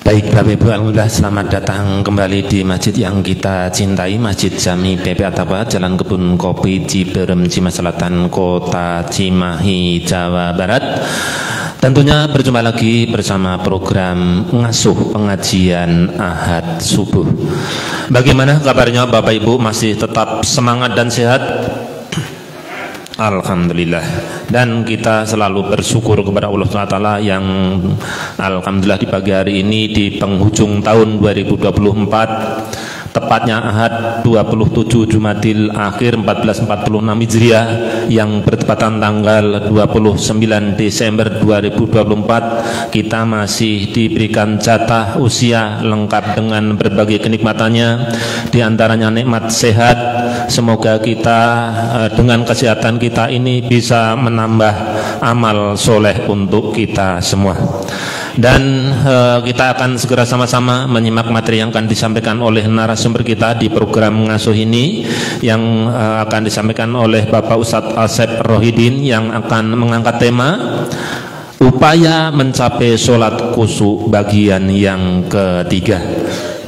Baik Bapak Ibu, alhamdulillah selamat datang kembali di masjid yang kita cintai, Masjid Jami PP Attaba, Jalan Kebun Kopi, Ciberem, Cimahi Selatan, Kota Cimahi, Jawa Barat. Tentunya berjumpa lagi bersama program Ngasuh Pengajian Ahad Subuh. Bagaimana kabarnya Bapak Ibu, masih tetap semangat dan sehat? Alhamdulillah. Dan kita selalu bersyukur kepada Allah SWT yang alhamdulillah di pagi hari ini di penghujung tahun 2024, tepatnya Ahad 27 Jumadil Akhir 1446 Hijriah yang bertepatan tanggal 29 Desember 2024, kita masih diberikan jatah usia lengkap dengan berbagai kenikmatannya, diantaranya nikmat sehat. Semoga kita dengan kesehatan kita ini bisa menambah amal soleh untuk kita semua. Dan kita akan segera sama-sama menyimak materi yang akan disampaikan oleh narasumber kita di program Ngasuh ini, yang akan disampaikan oleh Bapak Ustadz Asep Rohidin, yang akan mengangkat tema upaya mencapai sholat khusyuk bagian yang ketiga.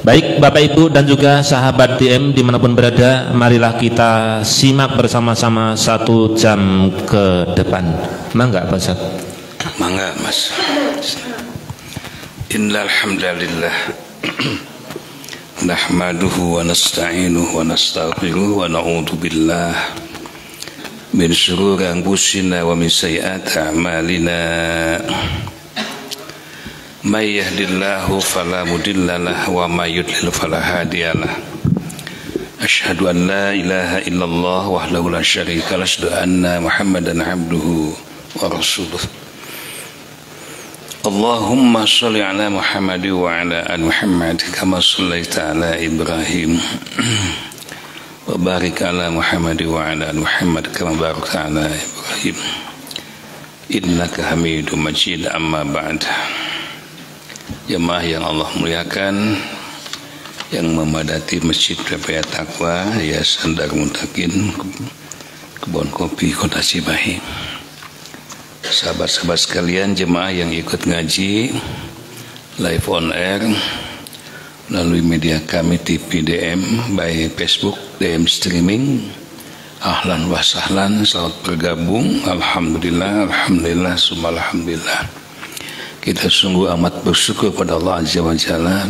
Baik Bapak Ibu dan juga sahabat DM dimanapun berada, marilah kita simak bersama-sama 1 jam ke depan. Mangga Pak Ustaz. Mangga Mas. Innal hamdalillah nahmaduhu wa nasta'inuhu wa nastaghfiruhu wa na'udzu billah min shururi anfusina wa min sayyiati a'malina. May yahdihillahu fala mudilla lahu wa may yudlil fala hadiyalah. Asyhadu an la ilaha illallah wahdahu la syarika lahu, asyhadu anna Muhammadan abduhu wa rasuluh. Allahumma shalli ala Muhammad wa ala ali Muhammad kama shallaita ala Ibrahim wa barik ala Muhammad wa ala ali Muhammad kama barakta ala Ibrahim innaka Hamidum Majid. Amma ba'd. Jemaah yang Allah muliakan, yang memadati Masjid PP Taqwa, Yayasan Darul Muttaqin, Kebun Kopi, Kota Cimahi. Sahabat-sahabat sekalian, jemaah yang ikut ngaji live on air melalui media kami TV DM, by Facebook DM streaming, ahlan wa sahlan, selamat bergabung. Alhamdulillah, alhamdulillah, summa alhamdulillah. Kita sungguh amat bersyukur pada Allah Azza wa Jalla.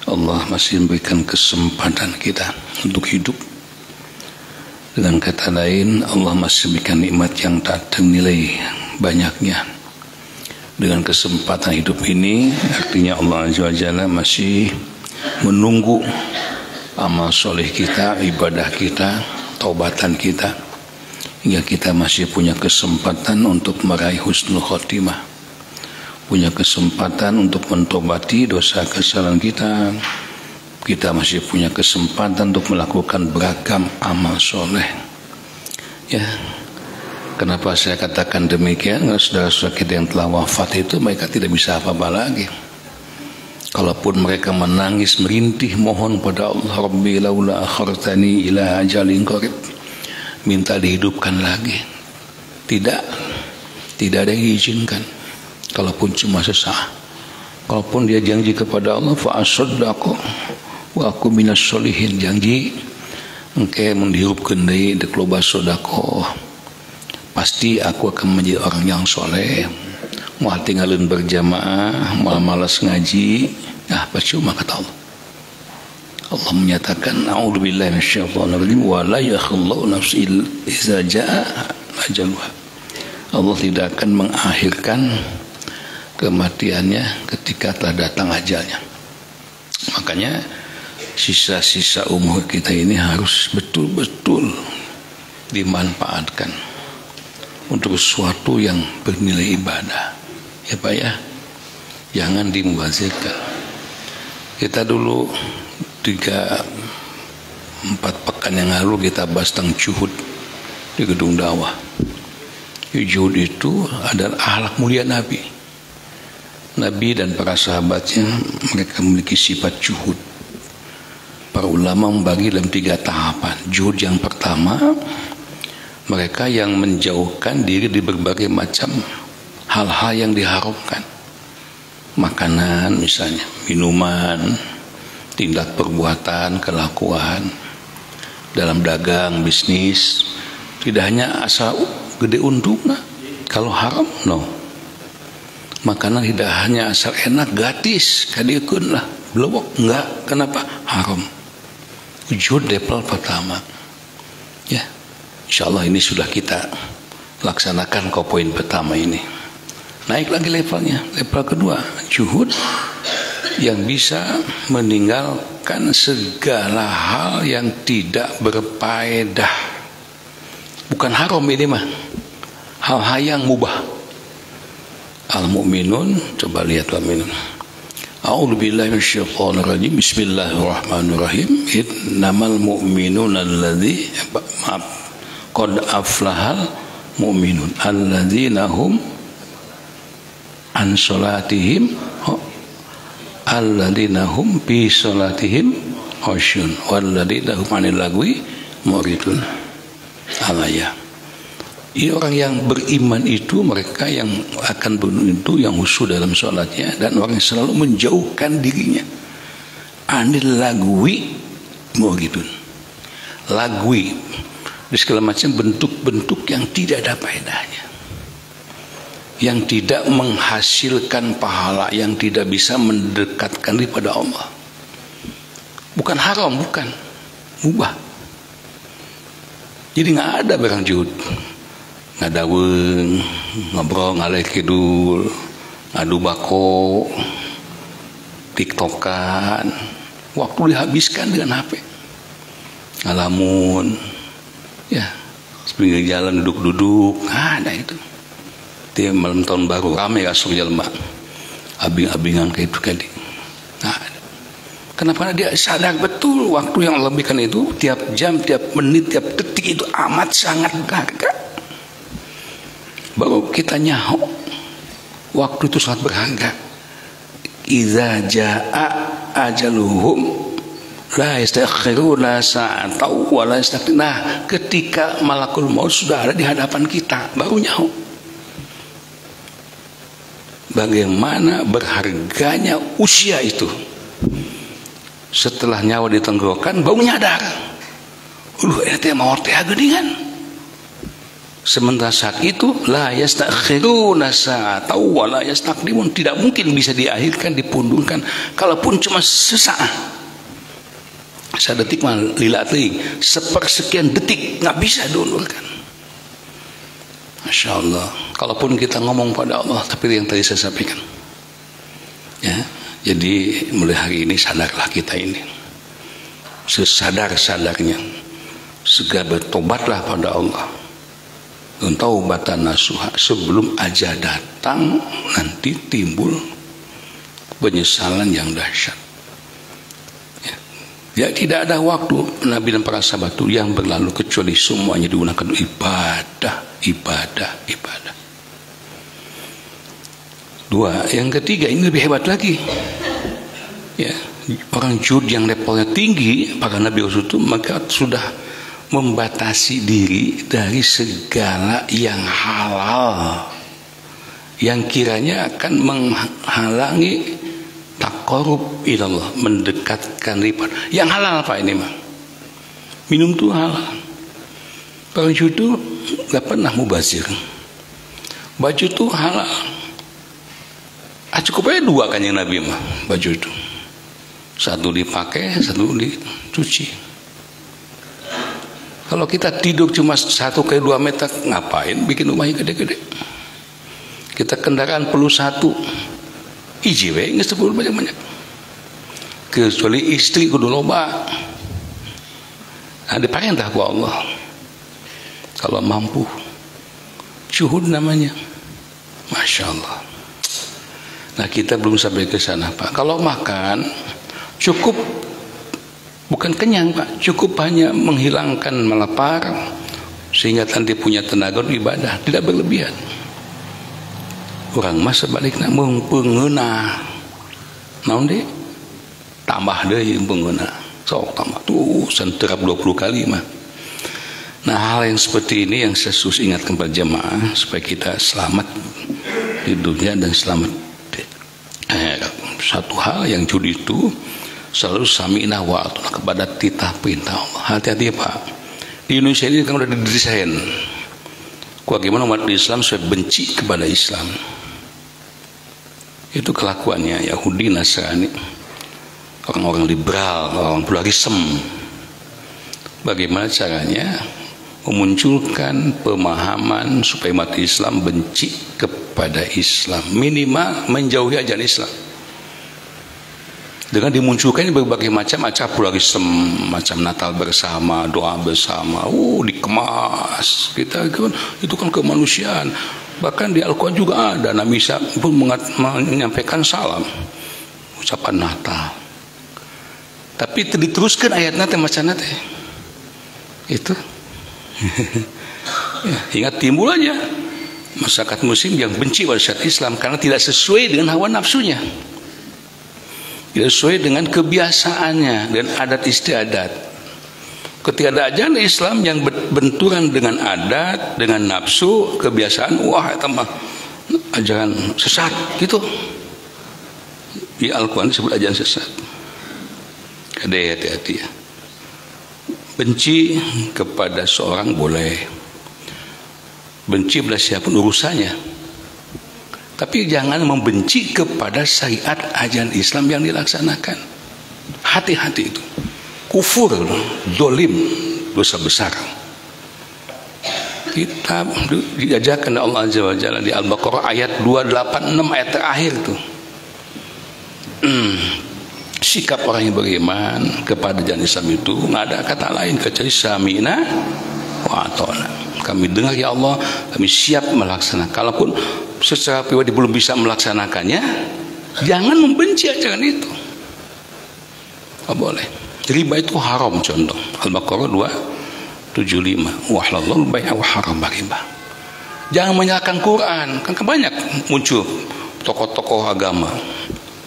Allah masih memberikan kesempatan kita untuk hidup. Dengan kata lain, Allah masih memberikan nikmat yang tak ternilai banyaknya. Dengan kesempatan hidup ini, artinya Allah Azza wa Jalla masih menunggu amal soleh kita, ibadah kita, taubatan kita, hingga kita masih punya kesempatan untuk meraih husnul khotimah, punya kesempatan untuk mentobati dosa kesalahan kita. Kita masih punya kesempatan untuk melakukan beragam amal soleh. Ya, kenapa saya katakan demikian? Saudara-saudara kita yang telah wafat itu, mereka tidak bisa apa-apa lagi. Kalaupun mereka menangis merintih mohon pada Allah, Rabbi laula akhartani ila ajalin qarib, minta dihidupkan lagi, tidak ada yang diizinkan. Kalaupun cuma sesaat, kalaupun dia janji kepada Allah, fa asaddaqu wa aku minas solihin, janji engke menghirupkeun deui dek loba sedekah, pasti aku akan menjadi orang yang soleh. Moal tinggalin berjamaah, moal malas ngaji, percuma kata Allah. Allah menyatakan a'udzubillahi minasyaitonir rajim wa la yakhullu nafsin idza jaa ajaluha. Allah tidak akan mengakhirkan kematiannya ketika telah datang ajalnya. Makanya sisa-sisa umur kita ini harus betul-betul dimanfaatkan untuk sesuatu yang bernilai ibadah, ya Pak ya. Jangan dimubazirkan. Kita dulu 3-4 pekan yang lalu kita bahas tentang juhud di gedung dakwah. Juhud itu adalah akhlak mulia Nabi dan para sahabatnya. Mereka memiliki sifat juhud. Para ulama membagi dalam 3 tahapan. Juhud yang pertama, mereka yang menjauhkan diri di berbagai macam hal-hal yang diharamkan. makanan misalnya, minuman, tindak perbuatan, kelakuan, dalam dagang, bisnis, tidak hanya asal gede untungnya. Kalau haram, no. Makanan tidak hanya asal enak, gratis, kadikun lah, blowok, enggak. Kenapa? Haram. Wujud level pertama. Ya, insyaallah ini sudah kita laksanakan ke poin pertama ini. Naik lagi levelnya, level kedua, juhud yang bisa meninggalkan segala hal yang tidak berfaedah. Bukan haram ini mah, hal-hal yang mubah. Al-mu'minun, coba lihat al-mu'minun. A'udzubillahi minasyaitonir rajim. Bismillahirrahmanirrahim. Innamal mu'minuna alladzi qad aflahal mu'minun alladzina hum an salatihim alladzina hum fi salatihim khusyun walladzina hum 'anil lagwi muridun. Al-ayat. Ini orang yang beriman itu mereka yang akan beruntun itu yang khusyuk dalam sholatnya, dan orang yang selalu menjauhkan dirinya anil lagwi muridun. Lagwi di segala macam bentuk-bentuk yang tidak ada faedahnya, yang tidak menghasilkan pahala, yang tidak bisa mendekatkan diri pada Allah. Bukan haram, bukan mubah. Jadi nggak ada barang juhud, ngadaweng, ngobrol ngalih kidul, ngadu bako, tiktokan, waktu dihabiskan dengan HP, ngalamun, ya, sepinggir jalan duduk-duduk, ada itu. Tiap malam tahun baru ramai kasur jelma, abing-abingan kayak itu tadi. Nah, kenapa? Dia sadar betul waktu yang Allah berikan itu, tiap jam, tiap menit, tiap detik itu amat sangat berharga. Baru kita nyaho, waktu itu sangat berharga. Idza jaa ajaluhum la yastakhiruna sa'atan wa la yastaqdimun. Nah, ketika malakul maut sudah ada di hadapan kita, baru nyaho bagaimana berharganya usia itu. Setelah nyawa ditenggorokan baru nyadar, ini teh mau teh geuningan. Sementara saat itu la yastakhiruna sa'atan wa la yastaqdimun, tidak mungkin bisa diakhirkan, dipundurkan, kalaupun cuma sesaat, sadetik mah lila teuing, sepersekian detik nggak bisa diundurkan. Masya Allah. Kalaupun kita ngomong pada Allah, tapi yang tadi saya sampaikan, ya. Jadi mulai hari ini sadarlah kita ini, sesadar-sadarnya, segera bertobatlah pada Allah, dan taubatan nasuha, sebelum ajal datang nanti timbul penyesalan yang dahsyat. Ya, tidak ada waktu Nabi dan para sahabat itu yang berlalu kecuali semuanya digunakan ibadah. Dua, yang ketiga ini lebih hebat lagi. Ya, orang juhud yang levelnya tinggi, para Nabi itu maka sudah membatasi diri dari segala yang halal, yang kiranya akan menghalangi taqarrub ilallah, mendekatkan diri. Yang halal apa ini mah? Minum itu halal. Orang juhud itu gak pernah mubazir. Baju itu halal. Cukup aja dua kan yang Nabi mah baju itu. Satu dipakai, satu dicuci. Kalau kita tidur cuma 1 ke 2 meter, ngapain bikin rumahnya gede-gede? Kita kendaraan perlu 1, iji we geus teu banyak-banyak. Kecuali istri kudu loba. Nah, diperintah ku Allah. Kalau mampu, juhud namanya. Masya Allah. Nah, kita belum sampai ke sana, Pak. Kalau makan cukup, bukan kenyang, Pak, cukup hanya menghilangkan melapar sehingga nanti punya tenaga ibadah, tidak berlebihan. Orang mas sebaliknya pengeuna, naon deh, tambah deh pengeuna, sok tambah tuh senterap 20 kali mah. Nah, hal yang seperti ini yang saya ingatkan kepada jemaah supaya kita selamat di dunia dan selamat satu hal yang judi itu selalu sami'na wa ata'na, kepada titah perintah Allah. Hati-hati Pak, di Indonesia ini kan udah didesain bagaimana umat Islam supaya benci kepada Islam. Itu kelakuannya Yahudi, Nasrani, orang-orang liberal, orang pluralisme. Bagaimana caranya memunculkan pemahaman supaya umat Islam benci kepada Islam, minimal menjauhi ajaran Islam, dengan dimunculkan berbagai macam pluralisme, macam Natal bersama, doa bersama, dikemas kita itu kan kemanusiaan. Bahkan di Al-Quran juga ada, Nabi Isa pun menyampaikan salam, ucapan Natal. Tapi diteruskan ayatnya macam nanti itu ya, ingat timbul aja masyarakat muslim yang benci pada syariat Islam karena tidak sesuai dengan hawa nafsunya, tidak sesuai dengan kebiasaannya dan adat istiadat. Ketika ada ajaran Islam yang benturan dengan adat, dengan nafsu, kebiasaan, wah tambah ajaran sesat gitu. Di Al-Quran disebut ajaran sesat. Hati-hati ya. Benci kepada seorang boleh, benci pada siapapun urusannya, tapi jangan membenci kepada syariat ajaran Islam yang dilaksanakan. Hati-hati itu. Kufur, dolim, dosa besar. Kita diajarkan oleh Allah Azza wa Jalla di Al-Baqarah ayat 286, ayat terakhir itu. Sikap orang yang beriman kepada ajaran Islam itu nggak ada kata lain kecuali sami'na wa ata'na. Kami dengar ya Allah, kami siap melaksanakan. Kalaupun secara pribadi belum bisa melaksanakannya, jangan membenci ajaran itu. Oh, boleh. Riba itu haram, contoh Al-Baqarah 275, wa halallahu al-bai'a wa harrama riba. Jangan menyalahkan Quran, kan banyak muncul tokoh-tokoh agama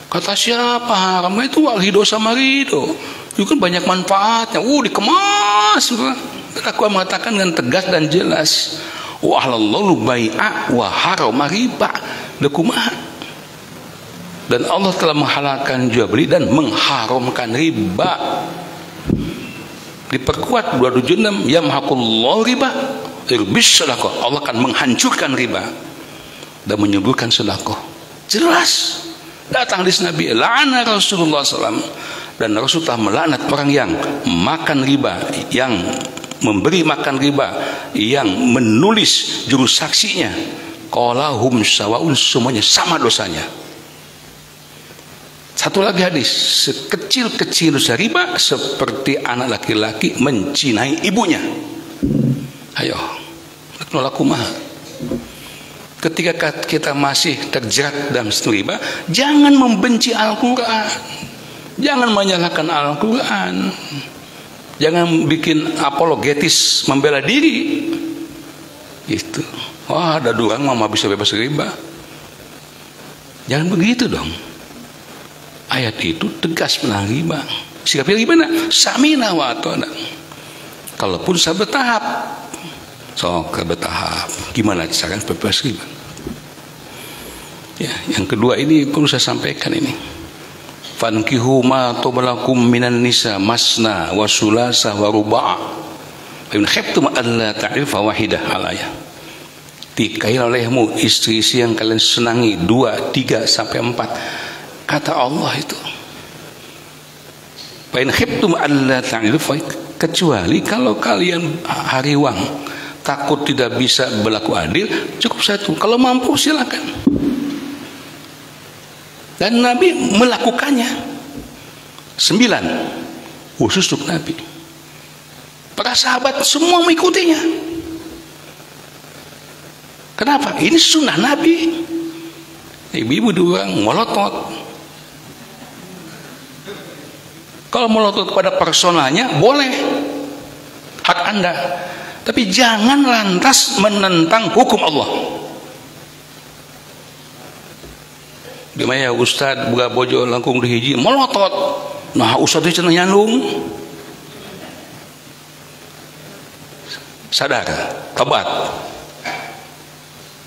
kata siapa haram, itu rido sama rido itu kan banyak manfaatnya, dikemas. Aku mengatakan dengan tegas dan jelas, wa halallahu al-bai'a wa harrama riba, kumaha. Dan Allah telah menghalalkan jual beli dan mengharamkan riba. Diperkuat 276, yamhaqullahu riba irbis sedekah. Allah akan menghancurkan riba dan menyuburkan sedekah. Jelas. Datang hadis Nabi, la'ana Rasulullah SAW, dan Rasul telah melaknat orang yang makan riba, yang memberi makan riba, yang menulis juru saksinya. Qala hum sawaun, semuanya sama dosanya. Satu lagi hadis, sekecil-kecil dosa riba seperti anak laki-laki mencinai ibunya. Ayo, laku mah. Ketika kita masih terjerat dalam riba, jangan membenci Al-Quran, jangan menyalahkan Al-Quran, jangan bikin apologetis membela diri. Itu, wah ada orang mama bisa bebas riba. Jangan begitu dong. Ayat itu tegas melarang riba. Sikap gimana? Sami'na wa ata'na. Kalaupun saya bertahap, bertahap. Gimana cara bebas riba? Ya, yang kedua ini perlu saya sampaikan ini. Fankihu ma tobalakum minan nisa masna wa sulasa wa ruba'. Fa in khiftum alla ta'rifa wahidah alaya. Tikahi olehmu istri-istri yang kalian senangi 2, 3 sampai 4. Kata Allah itu, fa in khiftum alla ta'rifu, kecuali kalau kalian hariwang takut tidak bisa berlaku adil, cukup satu. Kalau mampu silakan. Dan Nabi melakukannya 9, khusus untuk Nabi. Para sahabat semua mengikutinya. Kenapa? Ini sunnah Nabi. Ibu-ibu dua melotot. Kalau melotot kepada personalnya boleh, hak Anda, tapi jangan lantas menentang hukum Allah. Gimana ya Ustad buka bojo langkung di hiji melotot, nah Ustad itu cenah nyandung. Sadar, tobat.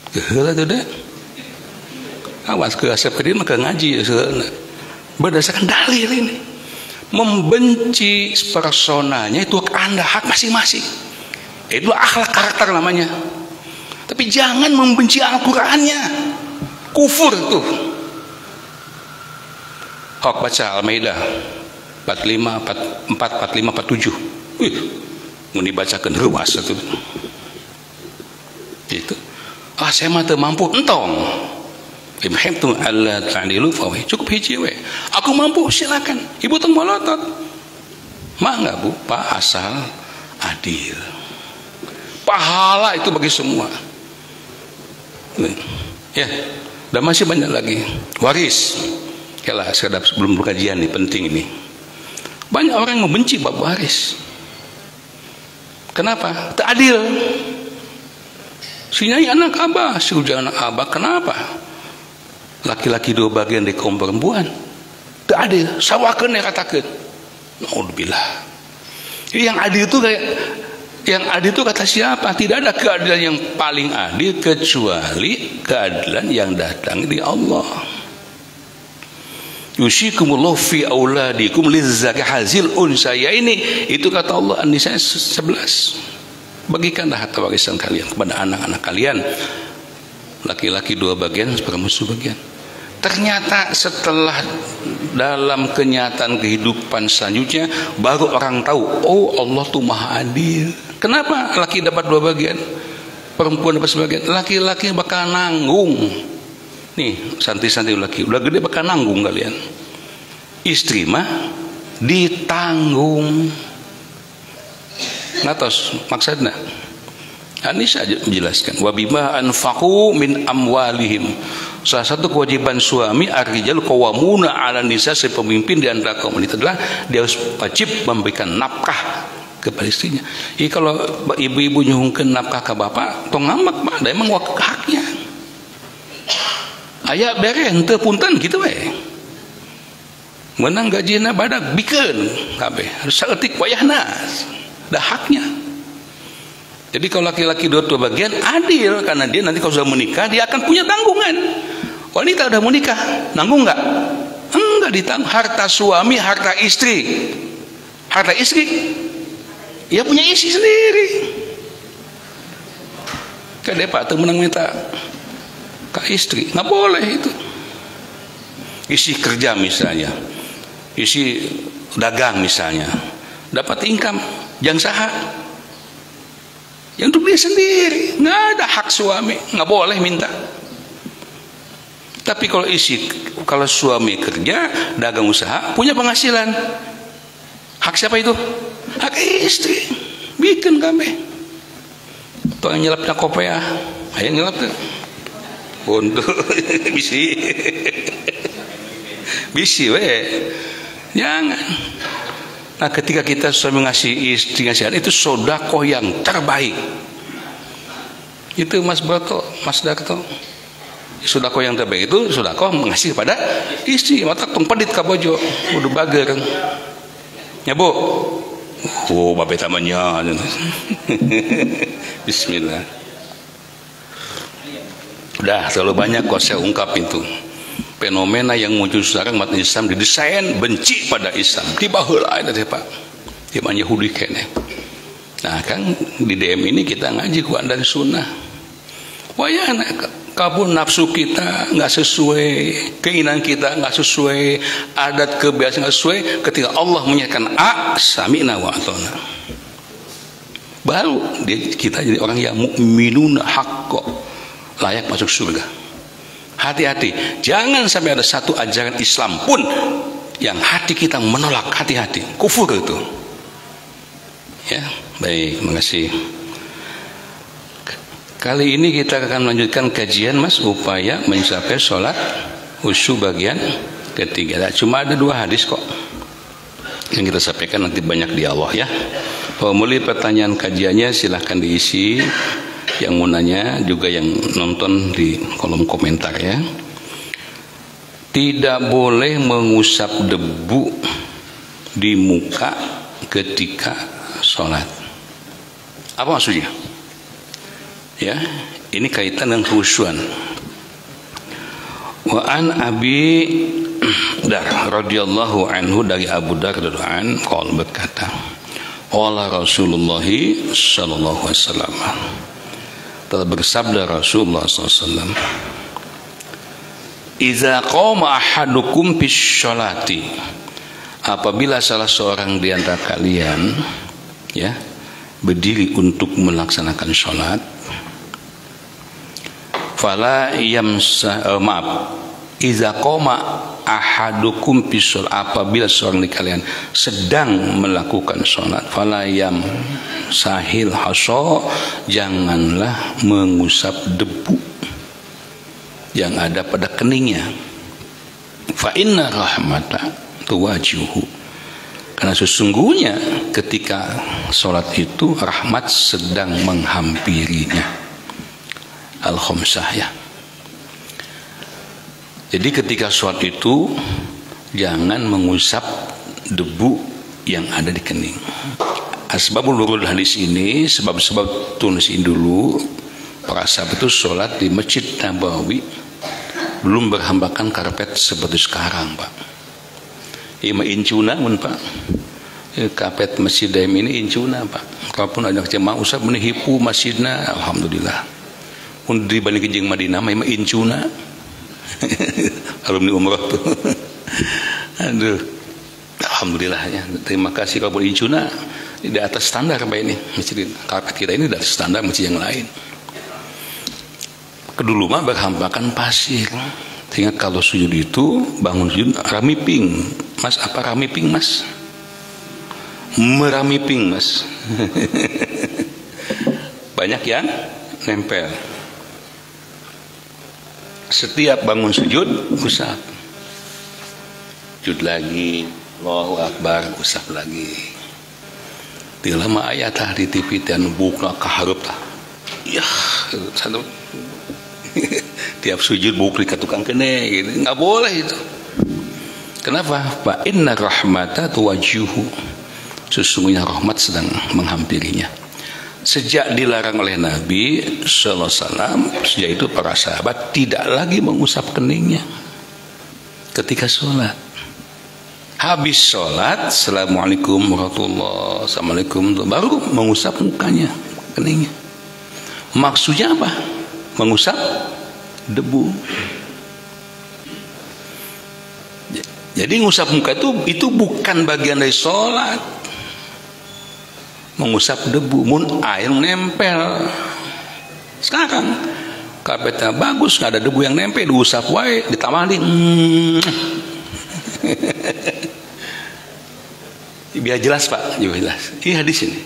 Keheula teh deh. Awas ke asep kedin mah ke ngaji ya seuna. berdasarkan dalil ini. Membenci personanya itu Anda, hak masing-masing. Itu akhlak karakter namanya. Tapi jangan membenci Al-Qur'annya. Kufur itu. Hak baca Al-Maidah 45, 45, 47. Wih, mau dibacakan ruas itu. Itu. Saya mah teu mampu entong. Ibhimtum alla ta'dilu fa cukup hiji we. Aku mampu silakan. Ibu tong molotot. Mangga Bu, Pak, asal adil. Pahala itu bagi semua. Ya, dan masih banyak lagi. Waris. Yalah, sekedar sebelum kajian nih penting ini. Banyak orang yang membenci bab waris. Kenapa? Tak adil. Si nyai anak abah, si ujang anak abah. Kenapa? Laki-laki 2 bagian di kaum perempuan. Tak adil. Sawakeun ya katakeun. Naudzubillah. Yang adil itu kayak kata siapa? Tidak ada keadilan yang paling adil kecuali keadilan yang datang dari Allah. Yusikumullahu fi auladikum lizzakari hazil unsaya ini. Itu kata Allah An-Nisa 11. Bagikanlah harta warisan kalian kepada anak-anak kalian. Laki-laki 2 bagian, perempuan 1 bagian. Ternyata setelah dalam kenyataan kehidupan selanjutnya baru orang tahu, oh Allah tuh maha adil. Kenapa laki dapat 2 bagian, perempuan dapat sebagian? Laki-laki bakal nanggung. Nih santri-santri laki udah gede bakal nanggung kalian. Istri mah ditanggung. Ngatos maksudnya Anissa menjelaskan wabima anfaqu min amwalihim. Salah satu kewajiban suami ar-rijal qawwamuna 'ala nisa, si pemimpin di antara kaum wanita adalah dia harus wajib memberikan nafkah kepada istrinya. Jadi kalau ibu-ibu nyuhungkeun nafkah ke bapak tong ngambek Pak, da emang haknya. Aya bere henteu punten kitu we. Menang gajina badak bikeun kabeh harus saeutik wayahna. Da haknya. Jadi kalau laki-laki 2 bagian adil karena dia nanti kalau sudah menikah dia akan punya tanggungan. Wanita udah menikah, nanggung enggak? Enggak ditanggung. Harta suami, harta istri. Harta istri ya punya istri sendiri. Kade Pak menang minta ke istri, nggak boleh itu. Isi kerja misalnya, isi dagang misalnya, dapat income, jangan saha. Yang untuk dia sendiri, nggak ada hak suami, nggak boleh minta. Tapi kalau suami kerja, dagang usaha, punya penghasilan, hak siapa itu? Hak istri. Bikin kami. Tuh yang nyelapnya kopea, ayo nyelapnya. Untuk bisi we. Jangan. Nah, ketika kita suami ngasih istri ngasihan, itu sedekah yang terbaik. Itu Mas Broto, Mas Darto. Sedekah yang terbaik itu sedekah ngasih pada istri. Mata tong pedit ka bojo, kudu bager. Ya Bu. Oh, babe tamanya. Bismillah. Udah terlalu banyak kok saya ungkap itu. Fenomena yang muncul sekarang umat Islam didesain benci pada Islam. Tiba heula eta teh Pak. Tiba Yahudi kene. Nah, kan di DM ini kita ngaji Quran dan Sunnah. Wayahna kabur nafsu kita nggak sesuai, keinginan kita nggak sesuai, adat kebiasaan nggak sesuai. Ketika Allah menyatakan sami'na wa ata'na, baru kita jadi orang yang mukminun haqqo, layak masuk surga. Hati-hati, jangan sampai ada satu ajaran Islam pun yang hati kita menolak. Hati-hati, kufur itu. Ya, baik, makasih. Kali ini kita akan melanjutkan kajian Mas, upaya mencapai sholat khusyuk bagian ketiga. Cuma ada 2 hadis kok yang kita sampaikan, nanti banyak di Allah ya. Pemuli pertanyaan kajiannya silahkan diisi, yang mau nanya juga yang nonton di kolom komentar ya. Tidak boleh mengusap debu di muka ketika sholat. Apa maksudnya? Ya, ini kaitan dengan khusyuan. Wa an Abi Dar radhiyallahu anhu dari Abu Dar radhiyallahu qol berkata, qala Rasulullah sallallahu alaihi wasallam, telah bersabda Rasulullah sallallahu alaihi wasallam, iza qama ahadukum bis sholati, apabila salah seorang di antara kalian ya berdiri untuk melaksanakan sholat, fala yamsa iza qama ahadukum bis sholat, apabila seorang di kalian sedang melakukan sholat, fala yamsahil hasa, janganlah mengusap debu yang ada pada keningnya. Fa inna rahmata tuwajuhu, karena sesungguhnya ketika sholat itu rahmat sedang menghampirinya. Al-Khamsah ya. Jadi ketika sholat itu jangan mengusap debu yang ada di kening. Asbabul nurul hadis ini, sebab-sebab tulisin dulu. Para sahabat itu sholat di Masjid Nabawi belum berhambakan karpet seperti sekarang, Pak. Ima incuna mun, Pak. Karpet masjid ini incuna, Pak. Kalaupun ada jemaah usap menihipu masjidna, alhamdulillah. Mun dibanding jeung Madinah mah ima incuna. Alumni umrah tuh. Aduh. Alhamdulillah ya. Terima kasih kalau incuna di atas standar Pak ini. Masjid karpet kita ini di atas standar masjid yang lain. Kedulu mah berhampakan pasir, sehingga kalau sujud itu bangun sujud ramiping. Mas, apa ramiping, Mas? Meramiping, Mas. Banyak yang nempel. Setiap bangun sujud usap, sujud lagi, Allahu Akbar, usap lagi. Tidak lama ayat di TV dan buka kaharup lah. Ya, satu. Tiap sujud bukli ke tukang kene gitu. Nggak boleh itu. Kenapa? Fa inna rahmata tuwajuhu, sesungguhnya rahmat sedang menghampirinya. Sejak dilarang oleh Nabi sallallahu alaihi wasallam, sejak itu para sahabat tidak lagi mengusap keningnya ketika sholat. Habis sholat, assalamualaikum warahmatullahi, assalamualaikum, baru mengusap mukanya, keningnya. Maksudnya apa? Mengusap debu. Jadi ngusap muka itu bukan bagian dari sholat. Mengusap debu, mun air nempel. Sekarang karpetnya bagus, nggak ada debu yang nempel, diusap wae, ditambahin. Biar jelas Pak, juga jelas. Ini hadis ini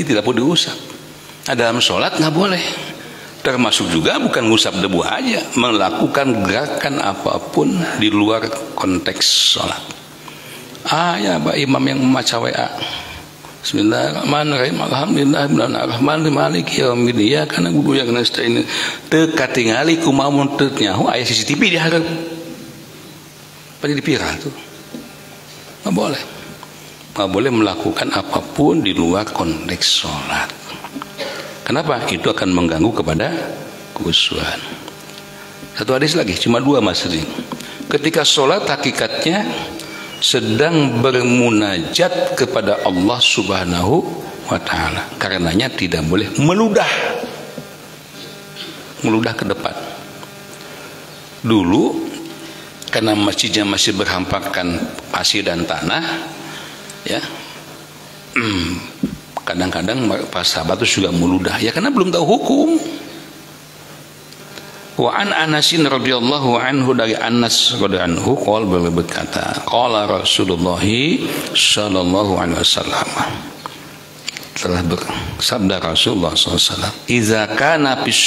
tidak perlu diusap. Nah, dalam sholat nggak boleh. Termasuk juga bukan ngusap debu aja, melakukan gerakan apapun di luar konteks sholat. Ya Pak Imam yang membaca WA, Bismillahirrahmanirrahim, Alhamdulillahirrahmanirrahim, maliki yaumiddin, ya kana gudu ya kana stain, teu katingali kumamun teu nyaho aya CCTV di hareup. Pada dipira tuh. Enggak boleh. Enggak boleh melakukan apapun di luar konteks sholat. Kenapa? Itu akan mengganggu kepada kekhusyuan. Satu hadis lagi, cuma dua Mas Ri. Ketika sholat hakikatnya sedang bermunajat kepada Allah Subhanahu wa Ta'ala. Karenanya tidak boleh meludah ke depan. Dulu karena masjidnya masih berhampakan pasir dan tanah, ya. Kadang-kadang pas sahabat itu juga meludah, ya karena belum tahu hukum. Wa an Anasin radhiyallahu anhu, dari Anas radhiyallahu anhu qol berkata, qala Rasulullah sallallahu alaihi wasallam, telah bersabda Rasulullah sallallahu alaihi wasallam, idza kana fis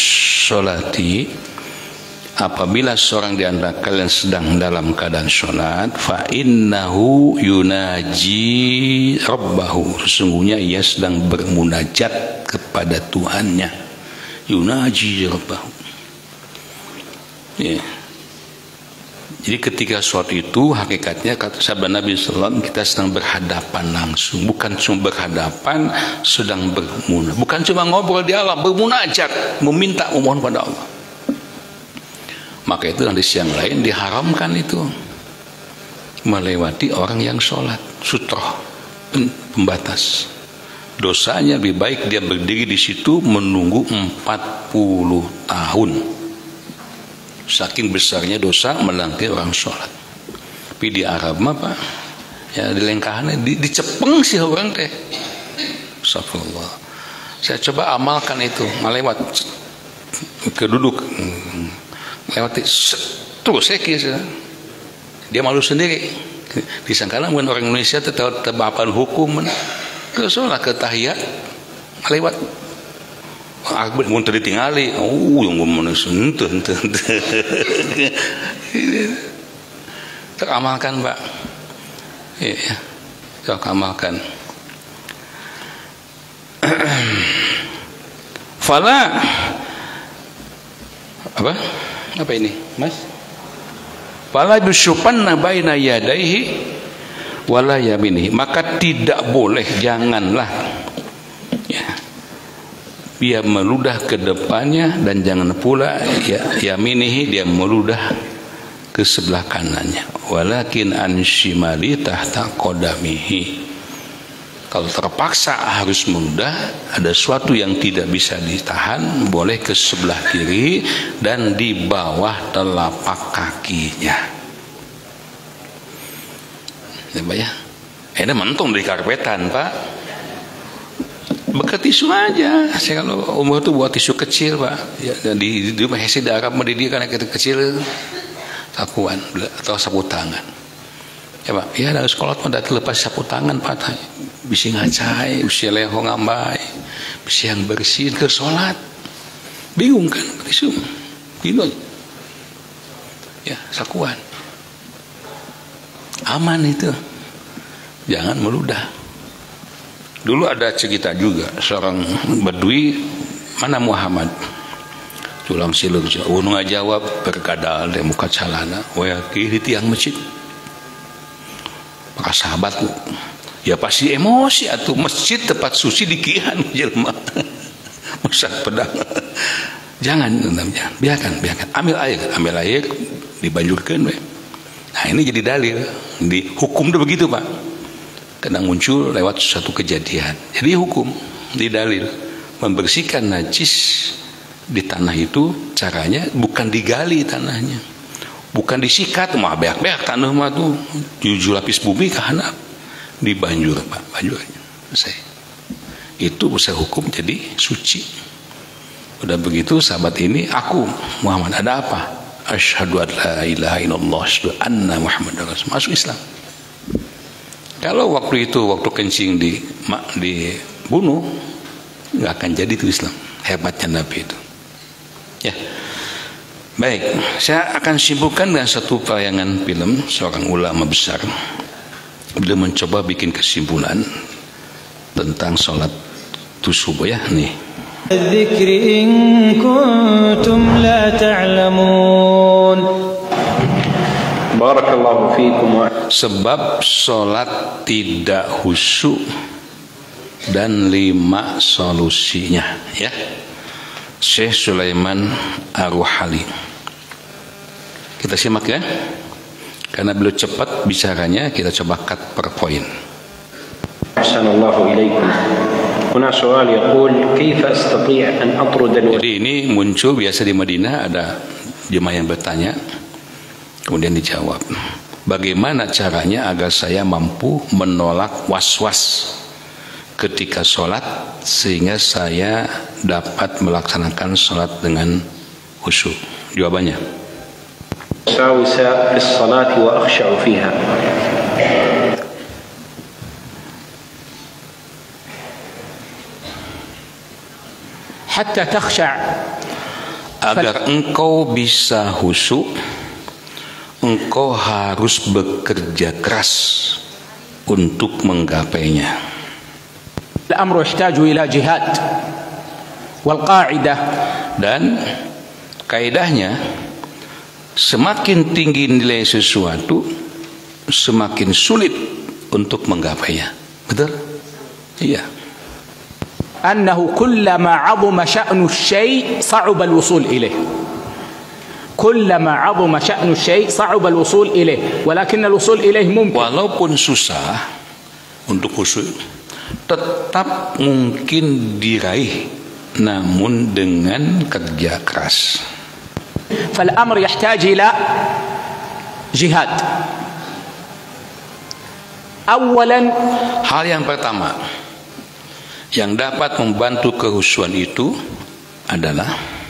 sholati, apabila seorang di antara kalian sedang dalam keadaan sholat, fa innahu yunaji rabbahu, sesungguhnya ia sedang bermunajat kepada Tuhannya. Yunaji rabbahu, ya. Jadi ketika sholat itu hakikatnya kata sabda Nabi SAW, kita sedang berhadapan langsung, bukan cuma berhadapan, sedang bermunajat, bukan cuma ngobrol di alam, bermunajat, meminta, memohon pada Allah. Maka itu nanti siang lain diharamkan itu melewati orang yang sholat, sutroh, pembatas. Dosanya lebih baik dia berdiri di situ menunggu 40 tahun. Saking besarnya dosa melanggar orang sholat. Tapi di Arab mah Pak, ya di lengkahannya dicepeng sih orang teh. Astagfirullah. Saya coba amalkan itu, melewat keduduk, melewati terus saya kira dia malu sendiri. Disangkana mungkin orang Indonesia tebakan hukum ke sholat ke tahiyat lewat akbar mun teu ditingali yang manusia henteu teramalkan Pak. Iya, teramalkan. Fala apa ini Mas? Fala yusyupanna baina yadaihi wala yaminihi, maka tidak boleh, janganlah ya, dia meludah ke depannya, dan jangan pula ya, yaminihi, dia meludah ke sebelah kanannya. Walakin an shimali tahta qadamihi, kalau terpaksa harus meludah, ada sesuatu yang tidak bisa ditahan, boleh ke sebelah kiri dan di bawah telapak kakinya. Ya Pak ya, ini mentong di karpetan Pak, bekas tisu aja. Saya kalau umur itu buat tisu kecil Pak, ya, di rumah hesi di Arab mendidik anak kecil sapuan atau sapu tangan. Ya Pak, ya dari sekolah pun tidak terlepas sapu tangan Pak, bisa ngacai, bisa leho ngambai, bisa yang bersihin ke sholat. Bingung kan tisu, bingung. Ya sakuan. Aman itu, jangan meludah. Dulu ada cerita juga, seorang Badui, mana Muhammad, tulang silur, unung jawab berkadal di muka calana, wayaki di tiang masjid. Maka sahabat, ya pasti emosi atau masjid tempat suci dikihan jelma, masak pedang. Jangan, biarkan, ambil air, dibanjurkan. Nah ini jadi dalil, di hukum itu begitu Pak. Kadang muncul lewat suatu kejadian. Jadi hukum, di dalil, membersihkan najis di tanah itu caranya bukan digali tanahnya, bukan disikat, mah beak-beak tanah mah tuh 7 lapis bumi ke handap, dibanjur Pak, banjurnya. Itu bisa hukum jadi suci. Udah begitu sahabat ini, aku Muhammad ada apa? Asyhadu an la ilaha illallah, asyhadu anna Muhammadar Rasul, masuk Islam. Kalau waktu itu waktu kencing dibunuh, nggak akan jadi itu Islam. Hebatnya Nabi itu. Ya, baik. Saya akan simpulkan dengan satu tayangan film seorang ulama besar. Beliau mencoba bikin kesimpulan tentang sholat subuh ya nih. الذكر إن كنتم لا تعلمون بارك الله فيكم. Sebab sholat tidak khusyuk dan 5 solusinya ya. Syekh Sulaiman Ar-Ruhali. Kita simak ya, karena beliau cepat bicaranya, kita coba cut per poin. Assalamualaikum warahmatullahi wabarakatuh. Huna soal yaqul kaifa astati' an atrud al. Jadi ini muncul biasa di Madinah, ada jemaah yang bertanya, kemudian dijawab, bagaimana caranya agar saya mampu menolak was-was ketika sholat sehingga saya dapat melaksanakan sholat dengan khusyuk? Jawabannya, sawisa fi salati wa akhsha'u fiha. حتى تخشع. agar engkau bisa khusyuk, engkau harus bekerja keras untuk menggapainya. الأمر يحتاج إلى جهاد والقاعدة. Dan kaidahnya, semakin tinggi nilai sesuatu, semakin sulit untuk menggapainya. Betul? Iya. أنه كلما عظم شأن الشيء صعب الوصول إليه. كلما عظم شأن الشيء صعب الوصول إليه ولكن الوصول إليه ممكن. Walaupun susah untuk khusyuk, tetap mungkin diraih, namun dengan kerja keras. فالأمر يحتاج إلى جهاد. أولا, hal yang pertama yang dapat membantu kehusyuan itu adalah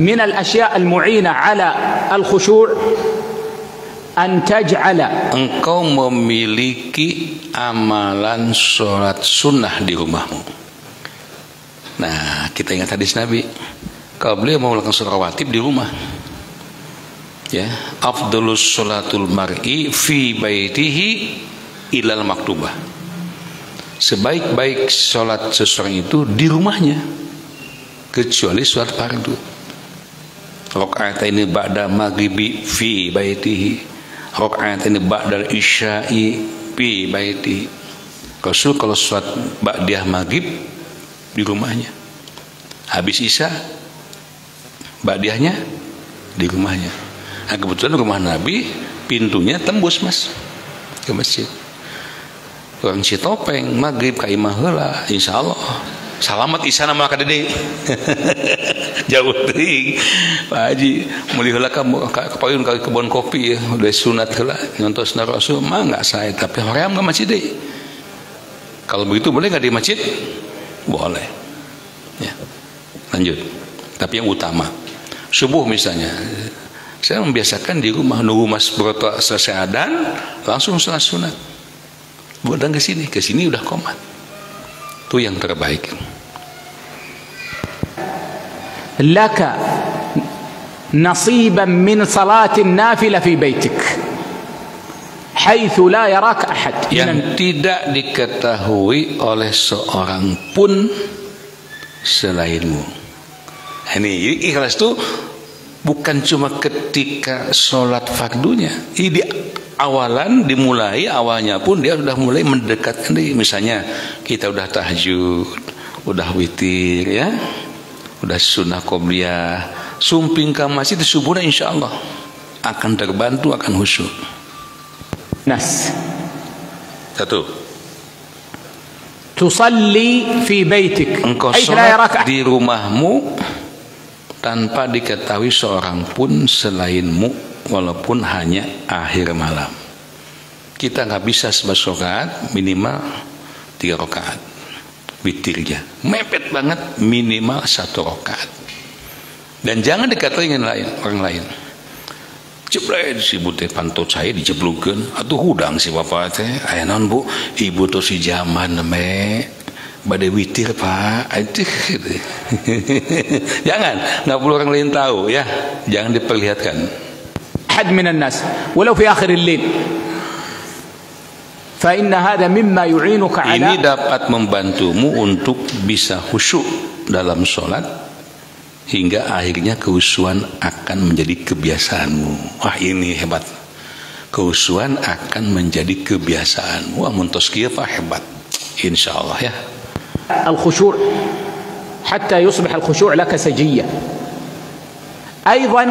من الأشياء المعينة على الخشوع أن تجعل engkau memiliki amalan sholat sunnah di rumahmu. Nah, kita ingat hadis Nabi, kalau beliau mau melakukan sholat rawatib di rumah, ya, afdalus sholatul mar'i fi baitihi ilal maktubah. Sebaik-baik sholat seseorang itu di rumahnya, kecuali sholat fardu. Rakaataini ba'da maghribi fi baitihi, rakaataini ba'da isya'i fi baitihi. Rasul kalau sholat ba'diyah maghrib di rumahnya, habis isya ba'diyahnya di rumahnya. Nah, kebetulan rumah Nabi pintunya tembus, Mas, ke masjid. Orang Citopeng maghrib ka imah heula, insyaallah salamat isana mah ka deui. Jauh teuing Pak Haji, meuli heula ka payun ka kebon kopi ya, udah sunat heula nyontosna Rasul mah enggak sae, tapi hoream ka masjid deui. Kalau begitu boleh enggak di masjid? Boleh. Ya. Lanjut. Tapi yang utama subuh misalnya, saya membiasakan di rumah nunggu Mas Broto selesai adzan langsung salat sunat. Bukan ke sini udah komat. Itu yang terbaik. Laka nasiban min salatin nafila fi baitik, haitsu la yarak ahad. Yang tidak diketahui oleh seorang pun selainmu. Ini ikhlas itu bukan cuma ketika sholat fardunya. Ini awalan dimulai, awalnya pun dia sudah mulai mendekatkan diri. Misalnya kita udah tahajud, udah witir ya, udah sunnah qobliyah, sumping ke masjid subuhnya insyaallah akan terbantu, akan khusyuk. Nas. Satu. Tusalli fi baitik. Engkau sholat di rumahmu tanpa diketahui seorang pun selainmu, walaupun hanya akhir malam. Kita nggak bisa sholat minimal 3 rakaat witirnya, mepet banget minimal 1 rakaat. Dan jangan dikatakan orang lain. Jebret si ibu teh pantot saya dijeblukeun, atuh hudang si bapak teh, aya naon Bu, ibu tuh si zaman me bade witir Pak, aduh. Jangan, nggak perlu orang lain tahu ya, jangan diperlihatkan. أحد من الناس ولو في آخر الليل فإن هذا مما يعينك على. Ini dapat membantumu untuk bisa khusyuk dalam sholat hingga akhirnya kehusuan akan menjadi kebiasaanmu. Wah, ini hebat. Kehusuan akan menjadi kebiasaanmu. Wah, muntos kieu Pak, hebat. Insyaallah ya. الخشوع حتى يصبح الخشوع لك سجية. أيضا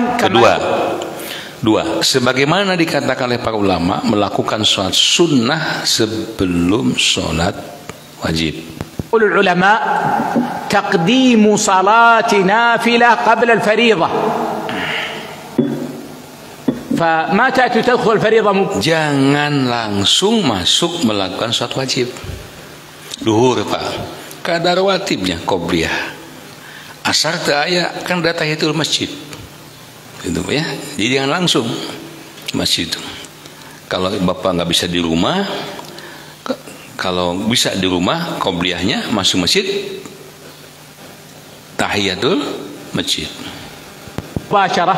Dua, sebagaimana dikatakan oleh para ulama, melakukan sholat sunnah sebelum sholat wajib. العلماء تقديم صلاة نافلة قبل الفريضة، فما تأتي تدخل الفريضة. Jangan langsung masuk melakukan sholat wajib. Duhur Pak, kadar wajibnya qobliyah. Asar teu aya kan da tahiyatul masjid. Itu ya, jadi jangan langsung masjid. Kalau bapak nggak bisa di rumah, kalau bisa di rumah qobliyahnya masuk masjid, tahiyatul masjid. مباشرة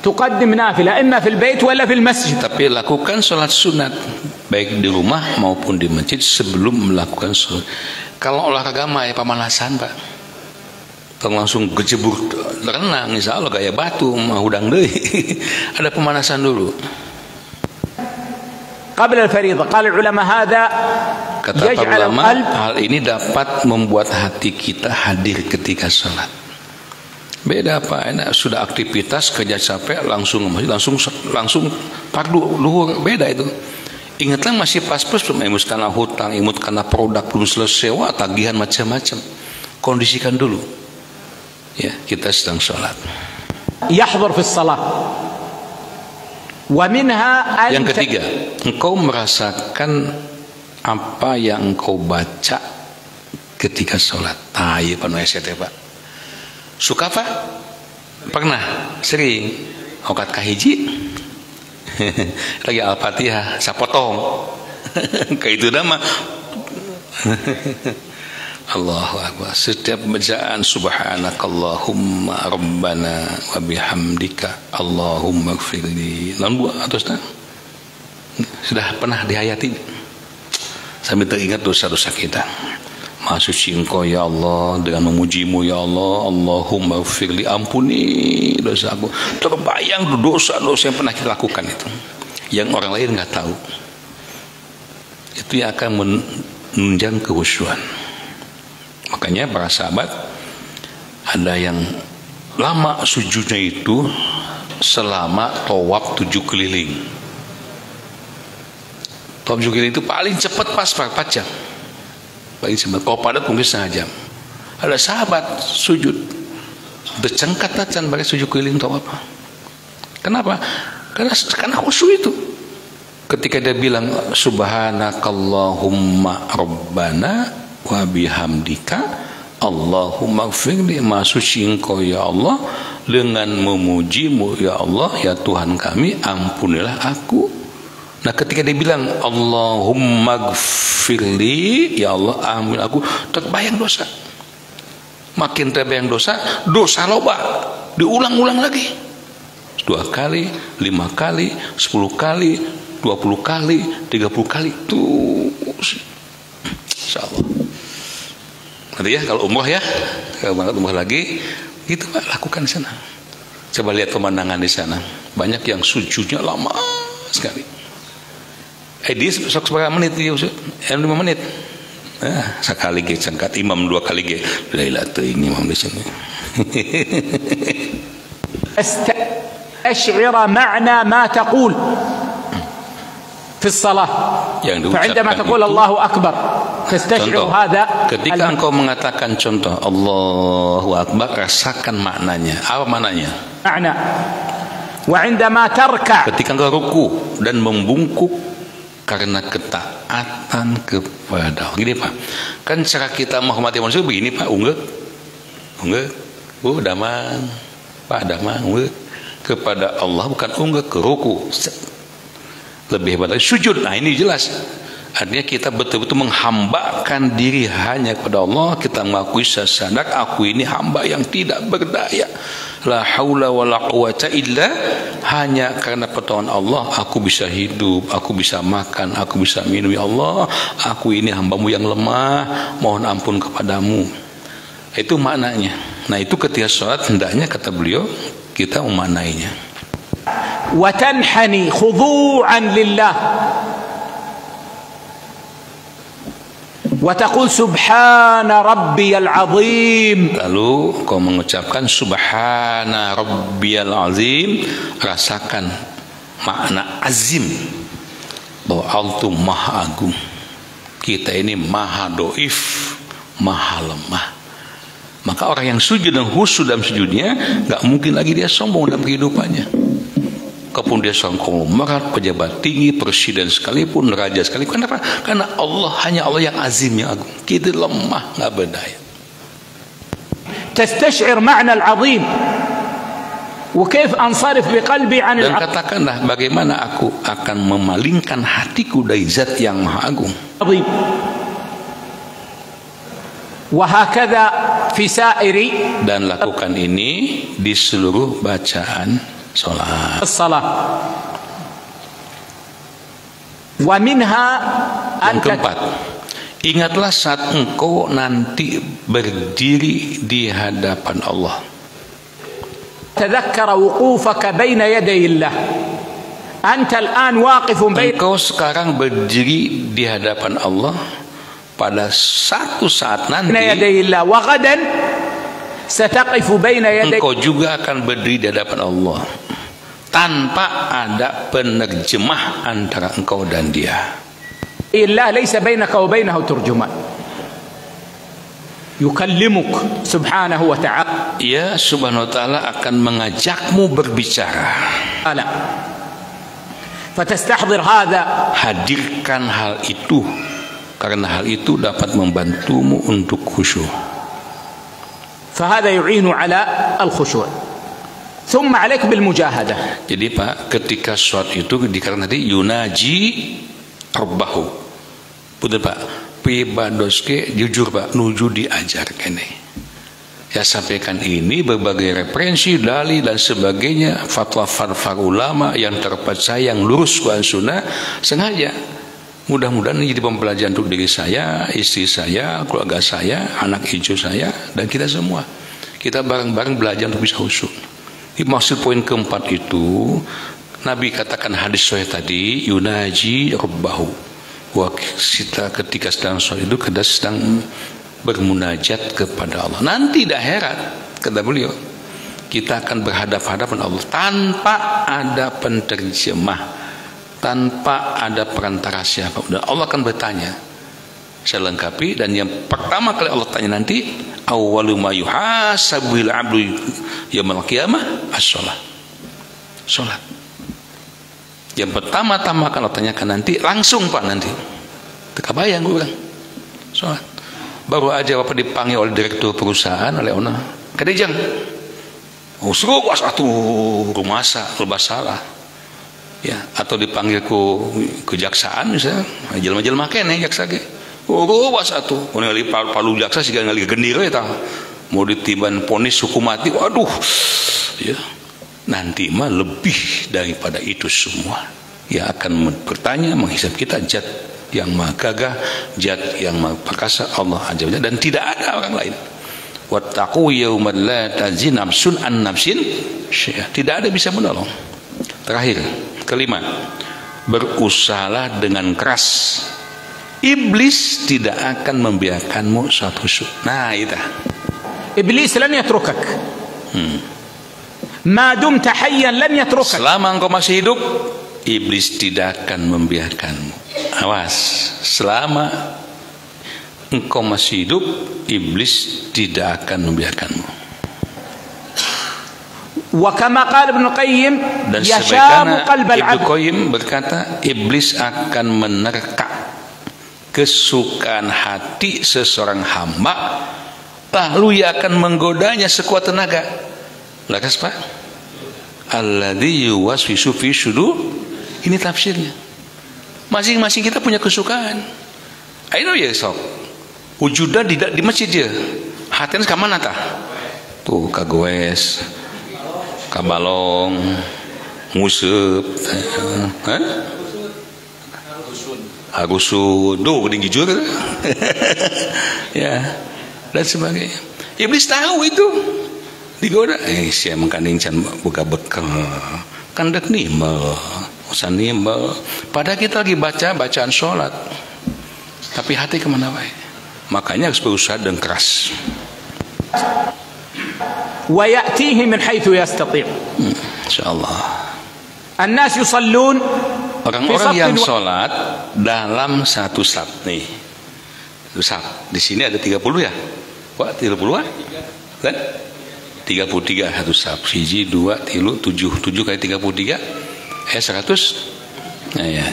تقدم نافلة إما في البيت ولا في المسجد. Tapi lakukan sholat sunat baik di rumah maupun di masjid sebelum melakukan sholat. Kalau olahraga mah ya pemanasan Pak. Langsung kecebur renang insya Allah gaya batu mah hudang deui. Ada pemanasan dulu. قبل الفريضة قال العلماء هذا Kata ulama, hal ini dapat membuat hati kita hadir ketika sholat. Beda Pak, enak sudah aktivitas kerja capek langsung fardu luhur, beda itu. Ingatlah masih pas-pas belum imut karena hutang, imut karena produk belum selesai, wah tagihan macam-macam. Kondisikan dulu. Ya, kita sedang sholat. يحضر في الصلاة ومنها Yang ketiga, engkau merasakan apa yang engkau baca ketika sholat. Iya Pak Noeset ya Pak. Suka Pak? Pernah? Sering? Okat kahiji? Lagi Al-Fatihah, saya potong. Kayak itu nama. Allahu Akbar. Setiap bacaan subhanakallahumma rabbana wa bihamdika Allahumma gfirli. Lalu atau sudah pernah dihayati sambil teringat dosa-dosa kita. Maha suci Engkau ya Allah, dengan memujimu ya Allah, Allahumma gfirli, ampuni dosaku. Terbayang dosa-dosa yang pernah kita lakukan itu, yang orang lain nggak tahu. Itu yang akan menunjang kehusyuan. Makanya para sahabat ada yang lama sujudnya itu selama tawaf 7 keliling. Tawaf 7 keliling itu paling cepat pas 4 jam. Paling cepat. Kalau padat mungkin setengah jam. Ada sahabat sujud bercengkat-cengkat pakai 7 keliling tawaf. Kenapa? Karena khusyuk itu. Ketika dia bilang subhanakallahumma rabbana wa bihamdika Allahumma gfirli, maha suci Engkau ya Allah, dengan memujimu ya Allah ya Tuhan kami, ampunilah aku. Nah ketika dia bilang Allahumma gfirli ya Allah, ampun aku, terbayang dosa. Makin terbayang dosa loba, diulang-ulang lagi 2 kali, 5 kali, 10 kali, 20 kali, 30 kali tuh, insyaallah. Nanti ya kalau umroh ya, kalau banget umroh lagi, gitu Pak, lakukan di sana. Coba lihat pemandangan di sana, banyak yang sujudnya lama sekali. Dia sok seberapa menit dia usut? 5 menit. Nah, sekali ge cengkat imam 2 kali ge. Lailah teuing imam di sini. أشعر معنى ما تقول في الصلاة. فعندما تقول الله أكبر تستشعر هذا. Ketika engkau mengatakan contoh Allahu Akbar, rasakan maknanya. Apa maknanya? معنى. وعندما تركع. Ketika engkau ruku dan membungkuk karena ketaatan kepada Allah. Gini Pak, kan cara kita menghormati manusia begini Pak, unggek, damang, Pak damang, unggek kepada Allah, bukan unggek ke ruku. Lebih hebat lagi sujud. Nah ini jelas, artinya kita betul-betul menghambakan diri hanya kepada Allah. Kita mengakui sadar aku ini hamba yang tidak berdaya, la haula wala quwata illa, hanya karena pertolongan Allah aku bisa hidup, aku bisa makan, aku bisa minum. Ya Allah, aku ini hambamu yang lemah, mohon ampun kepadamu. Itu maknanya. Nah itu ketika sholat hendaknya, kata beliau, kita memaknainya. وتنحني خضوعا لله وتقول سبحان ربي العظيم. Lalu kau mengucapkan subhana rabbiyal azim, rasakan makna azim bahwa Allah itu maha agung, kita ini maha doif, maha lemah. Maka orang yang sujud dan khusyuk dalam sujudnya, nggak mungkin lagi dia sombong dalam kehidupannya. Kalaupun dia seorang konglomerat, pejabat tinggi, presiden sekalipun, raja sekalipun. Kenapa? Karena Allah, hanya Allah yang azim, yang agung. Kita lemah, nggak berdaya. تستشعر معنى العظيم وكيف أنصرف بقلبي عن Dan katakanlah bagaimana aku akan memalingkan hatiku dari zat yang maha agung. العظيم. وهكذا في سائر. Dan lakukan ini di seluruh bacaan salat. الصلاة. ومنها Yang keempat, ingatlah saat engkau nanti berdiri di hadapan Allah. تذكر وقوفك بين يدي الله. أنت الآن واقف بين. Engkau sekarang berdiri di hadapan Allah pada satu saat nanti. يدي الله وغدا ستقف بين يدي engkau juga akan berdiri di hadapan Allah tanpa ada penerjemah antara engkau dan dia. الله ليس بينك وبينه ترجمان يكلمك سبحانه وتعالى. Ya subhanahu wa ta'ala akan mengajakmu berbicara. فتستحضر هذا. Hadirkan hal itu, karena hal itu dapat membantumu untuk khusyuk. فهذا يعين على الخشوع. ثم عليك بالمجاهدة. Jadi Pak, ketika sholat itu dikarenakan tadi yunaji rabbahu. Betul Pak. Pibadoske jujur Pak, nuju diajar kene. Saya sampaikan ini berbagai referensi, dalil dan sebagainya, fatwa ulama yang terpercaya, yang lurus Quran Sunnah, sengaja. Mudah-mudahan ini jadi pembelajaran untuk diri saya, istri saya, keluarga saya, anak hijau saya, dan kita semua. Kita bareng-bareng belajar untuk bisa khusyuk. Maksud poin keempat itu, Nabi katakan hadis sahih tadi, yunaji rabbahu. Wah, kita ketika sedang sholat itu kita sedang bermunajat kepada Allah. Nanti di akhirat, kata beliau, kita akan berhadap-hadapan Allah tanpa ada penterjemah, tanpa ada perantara siapa. Dan Allah akan bertanya, saya lengkapi, dan yang pertama kali Allah tanya nanti, awwalu ma yuhasabuil abdu yaumil qiyamah as-shalah. Salat. Yang pertama-tama kalau tanyakan nanti langsung Pak nanti. Teka bayang gue bilang. Salat. Baru aja Bapak dipanggil oleh direktur perusahaan oleh owner. Kadejang. Oh suruh was atuh rumasa lepas salah. Ya, atau dipanggil ke kejaksaan misalnya. Jelma-jelma kene jaksa ge. Oh was atuh. Mun ngali palu jaksa siga ngali gendir we tah. Mau ditiban ponis hukum mati. Waduh. Ya. Nanti mah lebih daripada itu semua yang akan bertanya, menghisab kita, zat yang maha gagah, zat yang maha perkasa, Allah Azza wa Jalla, dan tidak ada orang lain. Wattaqu yauman la tajzi nafsun an nafsin syai'a. Tidak ada bisa menolong. Terakhir, kelima, berusahalah dengan keras. Iblis tidak akan membiarkanmu suatu khusyuk. Nah, itu. Iblis lan yatrukak. Ma dumta hayyan lan yatrukak. Selama engkau masih hidup, iblis tidak akan membiarkanmu. Awas, selama engkau masih hidup, iblis tidak akan membiarkanmu. Wa kama qala Ibnu Qayyim, dan yashamu qalbal Ibnu 'abd. Qayyim berkata, iblis akan menerka kesukaan hati seseorang hamba, lalu ia akan menggodanya sekuat tenaga. Lakas Pak, alladzi yuwaswisu fi sudur. Ini tafsirnya. Masing-masing kita punya kesukaan. Ayo ya sok. Wujudan di masjid dia. Hatinya ke mana tah? Tuh ka goes, ka balong, nguseup, harusun, duh geuning jujur. Ya, dan sebagainya. Iblis tahu itu. Digoda, saya mengkanding can buka bekal, kan dek nimel, usan nimel. Padahal kita lagi baca bacaan sholat, tapi hati kemana wae? Makanya harus berusaha dan keras. Wa ya'tihi min haitsu yastati'. Insyaallah. An-nas yusallun. Orang-orang yang sholat dalam satu saf nih. Saf. Di sini ada 30 ya? Pak, 30-an? Kan? 33 satu saf, 1 2 3 7 kali 33 100. Nah, ya.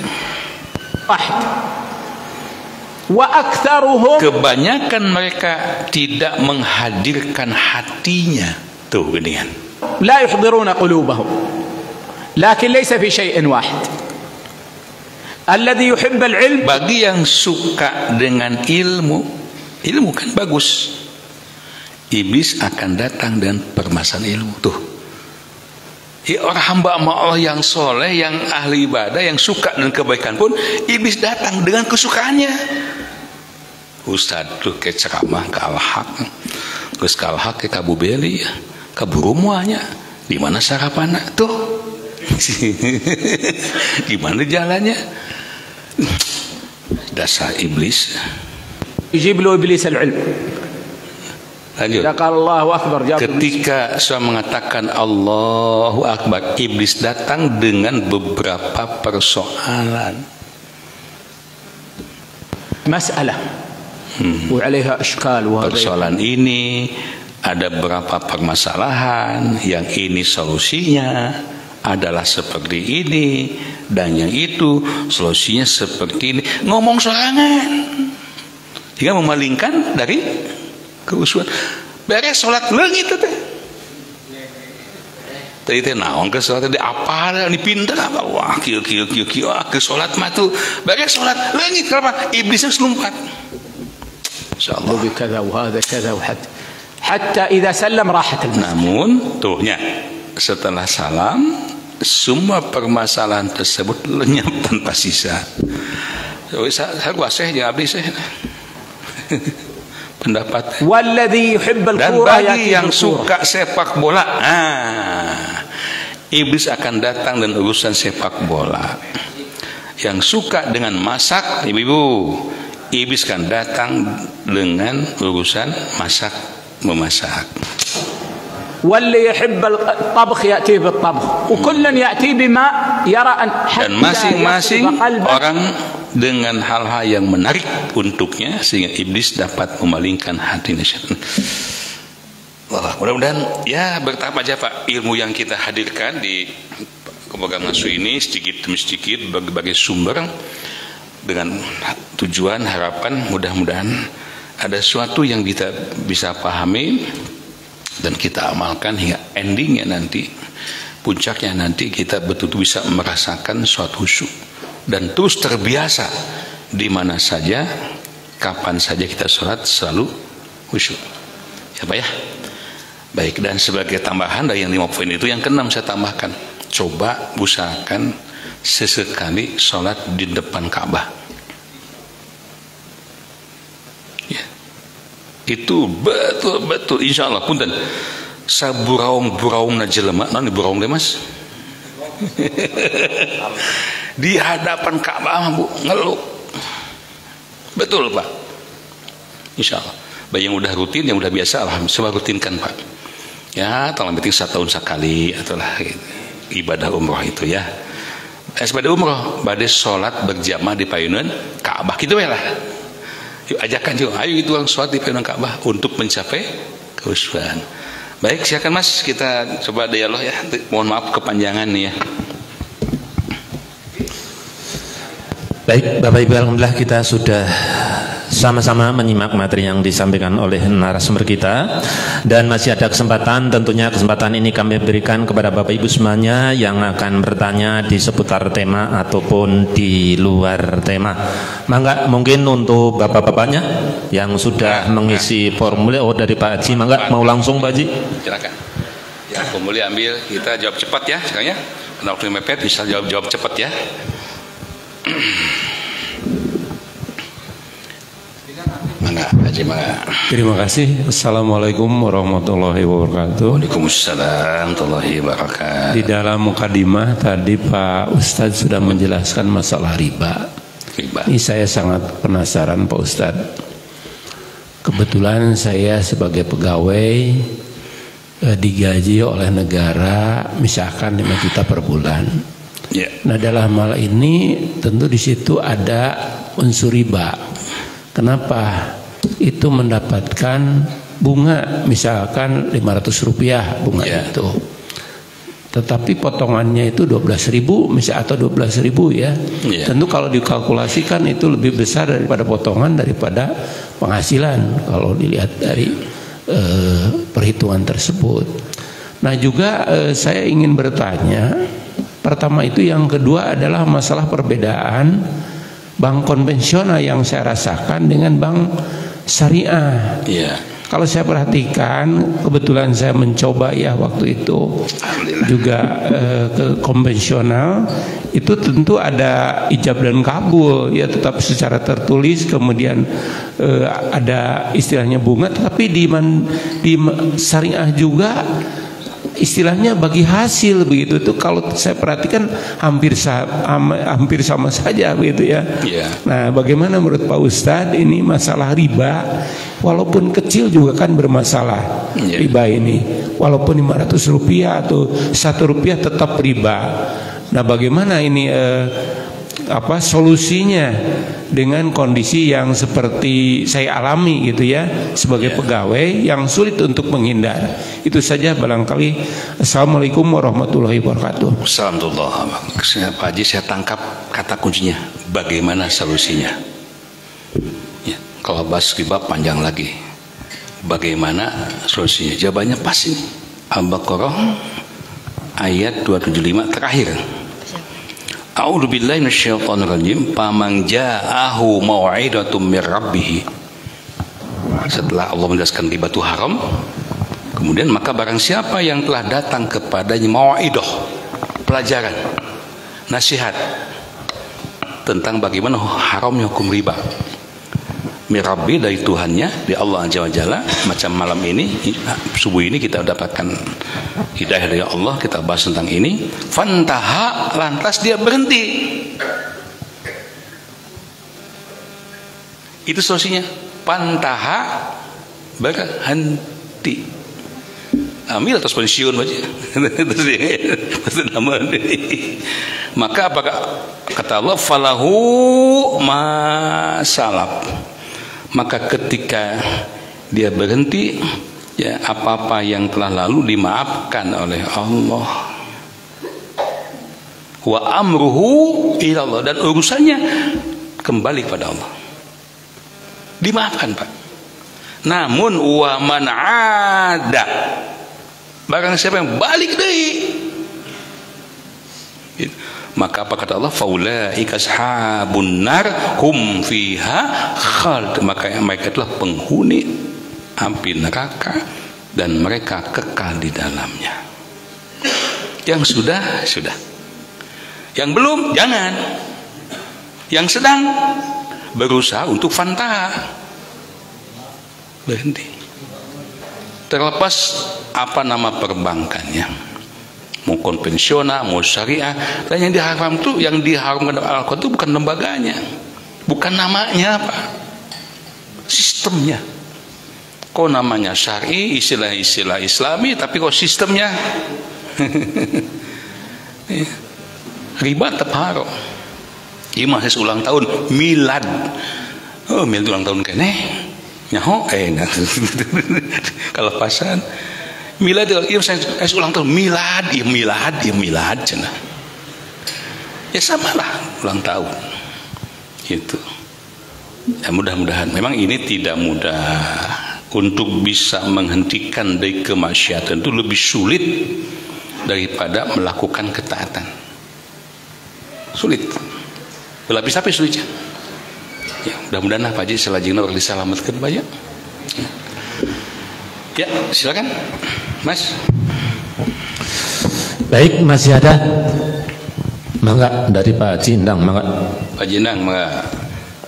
Wa aktsaruhum, kebanyakan mereka tidak menghadirkan hatinya. Tuh geningan. La yuhdiruna qulubahum. Lakin laysa fi syai'in wahid. Alladhi yuhibbu al-'ilm, bagi yang suka dengan ilmu kan bagus. Iblis akan datang dan permasalahan ilmu. Tuh, ya, orang hamba Allah yang soleh, yang ahli ibadah, yang suka dengan kebaikan pun, iblis datang dengan kesukaannya. Ustad tuh ke ceramah ke al-haq, terus ke al-haq ke kabu beli, ke burumuanya, di mana sarapan tuh, di mana jalannya? Dasar iblis. Yujib lu iblis al-ilm. Lanjut. Allahu Akbar. Ketika saya mengatakan Allahu Akbar, iblis datang dengan beberapa persoalan. Masalah. Wa'alaiha ishkal. Persoalan ini ada beberapa permasalahan, yang ini solusinya adalah seperti ini, dan yang itu solusinya seperti ini. Ngomong sorangan hingga memalingkan dari keusuhan. Beres sholat leungit teh. Tadi teh naon ke sholat teh apa ini pinter apa? Wah, kieu ke sholat mah tuh beres sholat leungit kenapa? Iblisnya selumpat. Insyaallah. Bikadza wa hadza kadza wa hatta idza sallam rahat al-masjid. Namun tuhnya setelah salam semua permasalahan tersebut lenyap tanpa sisa. Saya kuasih jeung abdi seh. Pendapat. Dan bagi yang suka sepak bola, iblis akan datang dan urusan sepak bola. Yang suka dengan masak, ibu-ibu, iblis akan datang dan urusan memasak. Dan masing-masing orang dengan hal-hal yang menarik untuknya, sehingga iblis dapat memalingkan hatinya. Mudah-mudahan ya bertahap aja Pak, ilmu yang kita hadirkan di program Nasu ini sedikit demi sedikit berbagai sumber, dengan tujuan harapan mudah-mudahan ada sesuatu yang kita bisa pahami dan kita amalkan hingga endingnya nanti, puncaknya nanti kita betul-betul bisa merasakan suatu khusyuk dan terus terbiasa di mana saja, kapan saja kita sholat selalu khusyuk. Ya Pak ya. Baik, dan sebagai tambahan dari yang 5 poin itu, yang ke-6 saya tambahkan, coba usahakan sesekali sholat di depan Ka'bah. Ya. Itu betul-betul insya Allah punten saburaung-buraung na jelema, non buraung deh Mas. Di hadapan Ka'bah Bu, ngeluh. Betul Pak. Insya Allah. Bagi yang udah rutin, yang udah biasa, alhamdulillah coba rutinkan Pak. Ya, tolong penting 1 tahun sekali atulah ibadah umroh itu ya. Ibadah umroh, badai sholat berjamaah di payunan Ka'bah gitu ya lah. Yuk ajakan yuk, ayo itu orang sholat di payunan Ka'bah untuk mencapai kekhusyuan. Baik, silakan Mas, kita coba dialog ya. Mohon maaf kepanjangan nih ya. Baik, Bapak Ibu, alhamdulillah kita sudah sama-sama menyimak materi yang disampaikan oleh narasumber kita, dan masih ada kesempatan, tentunya kesempatan ini kami berikan kepada Bapak Ibu semuanya yang akan bertanya di seputar tema ataupun di luar tema. Mangga, mungkin untuk bapak-bapaknya yang sudah mengisi formulir, dari Pak Haji, mangga mau langsung Pak Haji. Silakan. Ya, formulir ambil, kita jawab cepat ya sekarang ya. Karena waktu mepet bisa jawab cepat ya. Terima kasih. Assalamualaikum warahmatullahi wabarakatuh. Waalaikumsalam warahmatullahi wabarakatuh. Di dalam mukadimah tadi Pak Ustadz sudah menjelaskan masalah riba. Ini saya sangat penasaran Pak Ustadz. Kebetulan saya sebagai pegawai digaji oleh negara misalkan 5 juta per bulan. Nah dalam hal ini tentu di situ ada unsur riba. Kenapa? Itu mendapatkan bunga misalkan Rp500 bunga itu, tetapi potongannya itu 12.000 misal atau 12.000 ya. Tentu kalau dikalkulasikan itu lebih besar daripada potongan daripada penghasilan kalau dilihat dari perhitungan tersebut. Nah juga saya ingin bertanya, pertama itu, yang kedua adalah masalah perbedaan bank konvensional yang saya rasakan dengan bank syariah. Kalau saya perhatikan, kebetulan saya mencoba ya waktu itu juga ke konvensional, itu tentu ada ijab dan kabul ya, tetap secara tertulis, kemudian ada istilahnya bunga, tetapi di syariah juga istilahnya bagi hasil begitu tuh, kalau saya perhatikan hampir sama saja begitu ya. Nah, bagaimana menurut Pak Ustadz ini masalah riba, walaupun kecil juga kan bermasalah riba ini, walaupun 500 rupiah atau 1 rupiah tetap riba. Nah, bagaimana ini solusinya dengan kondisi yang seperti saya alami gitu ya, sebagai pegawai yang sulit untuk menghindar. Itu saja barangkali. Assalamualaikum warahmatullahi wabarakatuh. Assalamualaikum. Pak Haji, saya tangkap kata kuncinya, bagaimana solusinya ya. Kalau bahas riba panjang lagi, bagaimana solusinya? Jawabannya pasti Al-Baqarah ayat 275 terakhir. A'udzubillahi minasyaitonirrajim. Faman ja'ahu mau'idatun mir rabbih. Setelah Allah menjelaskan riba itu haram, kemudian maka barang siapa yang telah datang kepadanya mau'idah, pelajaran, nasihat tentang bagaimana haramnya hukum riba, mir rabbi, dari Tuhannya, di Allah Azza wa Jalla. Macam malam ini, subuh ini kita dapatkan hidayah dari Allah, kita bahas tentang ini. Fantaha, lantas dia berhenti. Itu solusinya. Fantaha, berhenti. Ambil atas pensiun aja. Maka apakah kata Allah, falahu masalab. Maka ketika dia berhenti, ya apa-apa yang telah lalu dimaafkan oleh Allah. Wa amruhu ila Allah, dan urusannya kembali kepada Allah. Dimaafkan, Pak. Namun wa man ada, barang siapa yang balik deui, maka apa kata Allah, faulaika ashabun nar hum fiha khalid. Maka mereka itulah penghuni api neraka dan mereka kekal di dalamnya. Yang sudah, sudah. Yang belum, jangan. Yang sedang, berusaha untuk fantaha, berhenti. Terlepas apa nama perbankannya, mau konvensional, mau syariah, dan yang diharam itu, yang diharamkan dalam Al-Quran itu bukan lembaganya, bukan namanya apa, sistemnya. Kok namanya syar'i, istilah-istilah Islami, tapi kok sistemnya riba tetap haram. Ima saya ulang tahun milad, oh milad ulang tahun kene nyaho kalau pasan milad, iya saya ulang tahun milad, ya milad cenah. Ya samalah ulang tahun itu. Ya mudah-mudahan, memang ini tidak mudah. Untuk bisa menghentikan dari kemaksiatan itu lebih sulit daripada melakukan ketaatan. Sulit. Berlapis-lapis sulitnya. Ya, mudah-mudahan Pak Haji selajengna bakal diselamatkan banyak. Ya, silakan, Mas. Baik, masih ada. Mangga dari Pak Haji Endang, mangga. Pak Haji Endang, mangga.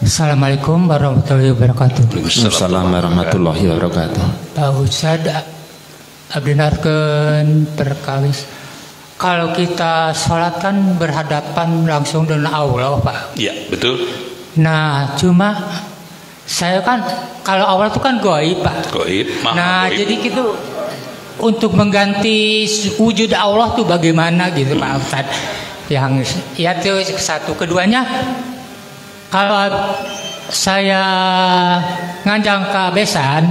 Assalamualaikum warahmatullahi wabarakatuh. Waalaikumsalam warahmatullahi wabarakatuh. Pak Ustad, abdinarkeun perkawis. Kalau kita sholat kan berhadapan langsung dengan Allah, Pak. Iya, betul. Nah, cuma saya kan kalau Allah itu kan goib, Pak. Goib. Nah, goib. jadi gitu untuk mengganti wujud Allah tuh bagaimana gitu, Pak Ustad? Yang ya itu satu, keduanya. Kalau saya nganjang ke besan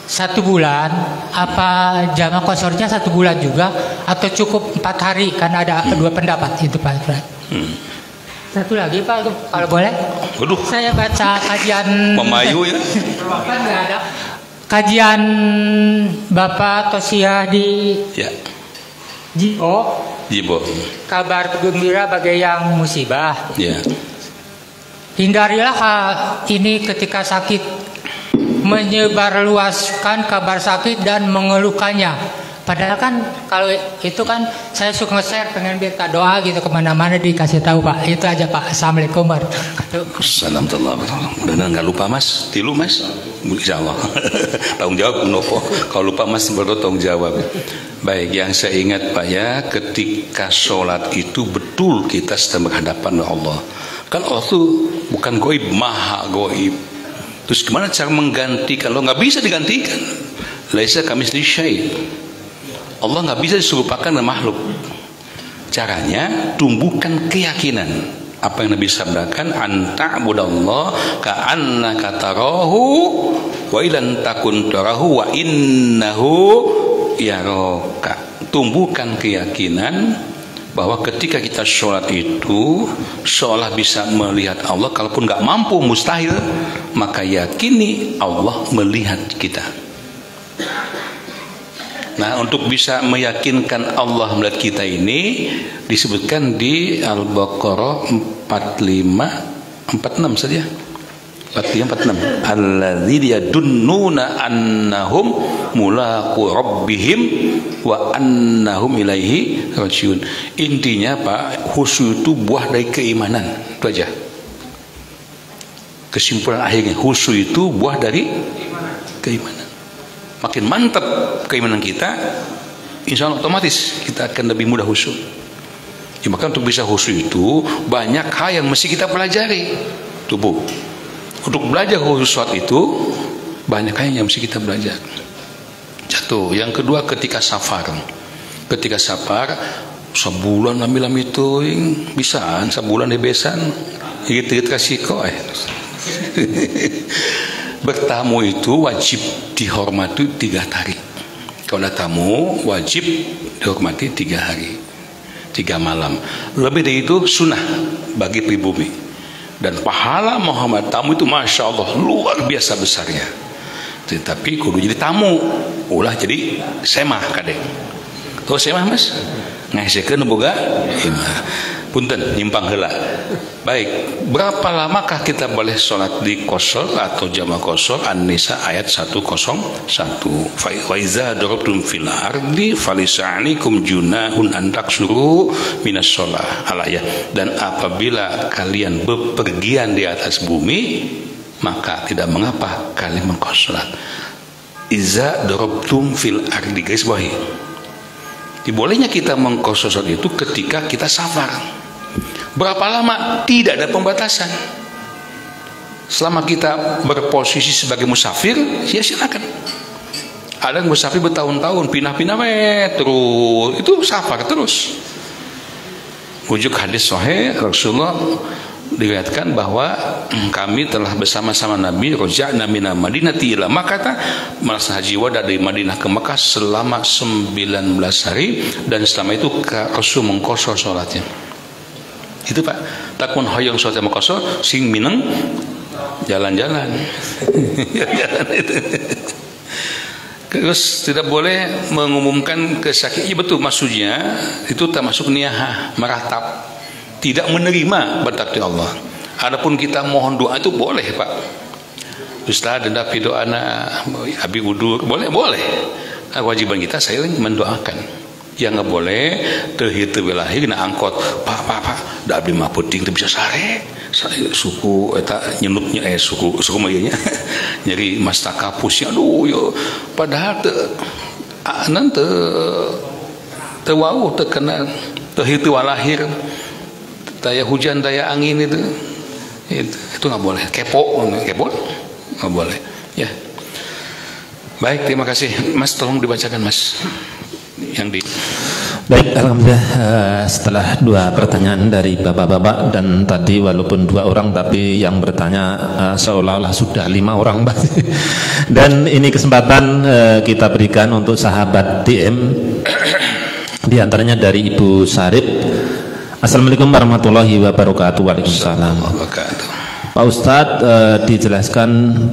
1 bulan, apa jamaah kosornya 1 bulan juga atau cukup 4 hari? Karena ada kedua pendapat itu, Pak. Satu lagi, Pak, kalau boleh. Waduh. Saya baca kajian Memayu ya. Kan nggak ada kajian Bapak Tosiah di Jibo. Kabar gembira bagi yang musibah. Ya. Hindarilah ini ketika sakit, menyebarluaskan kabar sakit dan mengeluhkannya. Padahal kan kalau itu kan saya suka nge-share, pengen minta doa gitu kemana-mana dikasih tahu, Pak. Itu aja, Pak. Assalamualaikum warahmatullahi wabarakatuh. Udah nggak lupa, Mas. Tilu, Mas. Insya Allah. Tanggung jawab Nopo. Kalau lupa, Mas, baru tanggung jawab. Baik, yang saya ingat Pak ya, ketika sholat itu betul kita sedang berhadapan dengan Allah. Kan Allah itu bukan goib, maha goib. Terus gimana cara menggantikan? Kalau nggak bisa digantikan, laisa kamitslihi syai'. Allah nggak bisa diserupakan dengan makhluk. Caranya tumbuhkan keyakinan. Apa yang Nabi sabdakan, anta'budallaha ka'annaka tarahu wa illan takun tarahu wa innahu yaraka. Tumbuhkan keyakinan bahwa ketika kita sholat itu seolah bisa melihat Allah. Kalaupun nggak mampu, mustahil, maka yakini Allah melihat kita. Nah, untuk bisa meyakinkan Allah melihat kita ini disebutkan di Al-Baqarah 45-46 saja. 45-46. Alladzina yadunnuna annahum mulaqu rabbihim wa annahum ilaihi rajiun. Intinya Pak, khusyuk itu buah dari keimanan. Itu aja. Kesimpulan akhirnya, khusyuk itu buah dari keimanan. Makin mantap keimanan kita, insya Allah otomatis kita akan lebih mudah khusyuk. Ya, maka untuk bisa khusyuk itu banyak hal yang mesti kita pelajari. Tubuh. Untuk belajar khusyuk itu banyak hal yang mesti kita belajar. Satu. Yang kedua, ketika safar. Ketika safar, sebulan ambil itu bisa, sebulan di besan, gitu kasih kok. Bertamu itu wajib dihormati 3 hari. Kalau ada tamu wajib dihormati 3 hari, 3 malam. Lebih dari itu sunnah bagi pribumi. Dan pahala menghormati tamu itu masya Allah luar biasa besarnya. Tetapi kudu jadi tamu, ulah jadi semah kadang. Tahu semah mas? Ngasihkan boga imah. Punten nyimpang heula. Baik, berapa lamakah kita boleh sholat di qasar atau jamaah qasar? An-Nisa ayat 101. Fa iza darabtum fil ardi falisa'anikum junahun an taksuru minas shalah. Al-ayat. Dan apabila kalian bepergian di atas bumi, maka tidak mengapa kalian mengqasar salat. Iza darabtum fil ardi, guys, bawahi. Dibolehnya kita mengqasar salat itu ketika kita safar. Berapa lama? Tidak ada pembatasan. Selama kita berposisi sebagai musafir, ya silakan. Ada yang musafir bertahun-tahun, pindah-pindah terus, itu safar terus. Wujud hadis sahih Rasulullah diriwayatkan bahwa kami telah bersama-sama Nabi roja'na mina Madinati ila Makkah, melaksanakan haji wada dari Madinah ke Makkah selama 19 hari, dan selama itu Rasul mengqasar salatnya. Itu Pak, takun hoyong sholat mengqasar sing mineng jalan-jalan. Jalan itu. Terus tidak boleh mengumumkan kesakitan. Ya betul, maksudnya itu termasuk niyahah, meratap, tidak menerima bertakdir Allah. Adapun kita mohon doa itu boleh Pak. Ustaz dan dapi doa abi udur, boleh. Kewajiban kita saya mendoakan. Yang nggak boleh terhitung lahir na angkot pak dah beli mah puting bisa sare suku eta nyenutnya suku mayanya nyeri mastaka pusing, aduh yo padahal nanti tewau terkena terhitung lahir daya hujan daya angin itu nggak boleh, kepo nggak boleh ya. Baik, terima kasih Mas, tolong dibacakan Mas yang di. Baik, alhamdulillah, setelah 2 pertanyaan dari bapak-bapak, dan tadi walaupun 2 orang tapi yang bertanya seolah-olah sudah 5 orang dan ini kesempatan kita berikan untuk sahabat DM, di antaranya dari Ibu Sarip. Assalamualaikum warahmatullahi wabarakatuh. Waalaikumsalam. Pak Ustadz, dijelaskan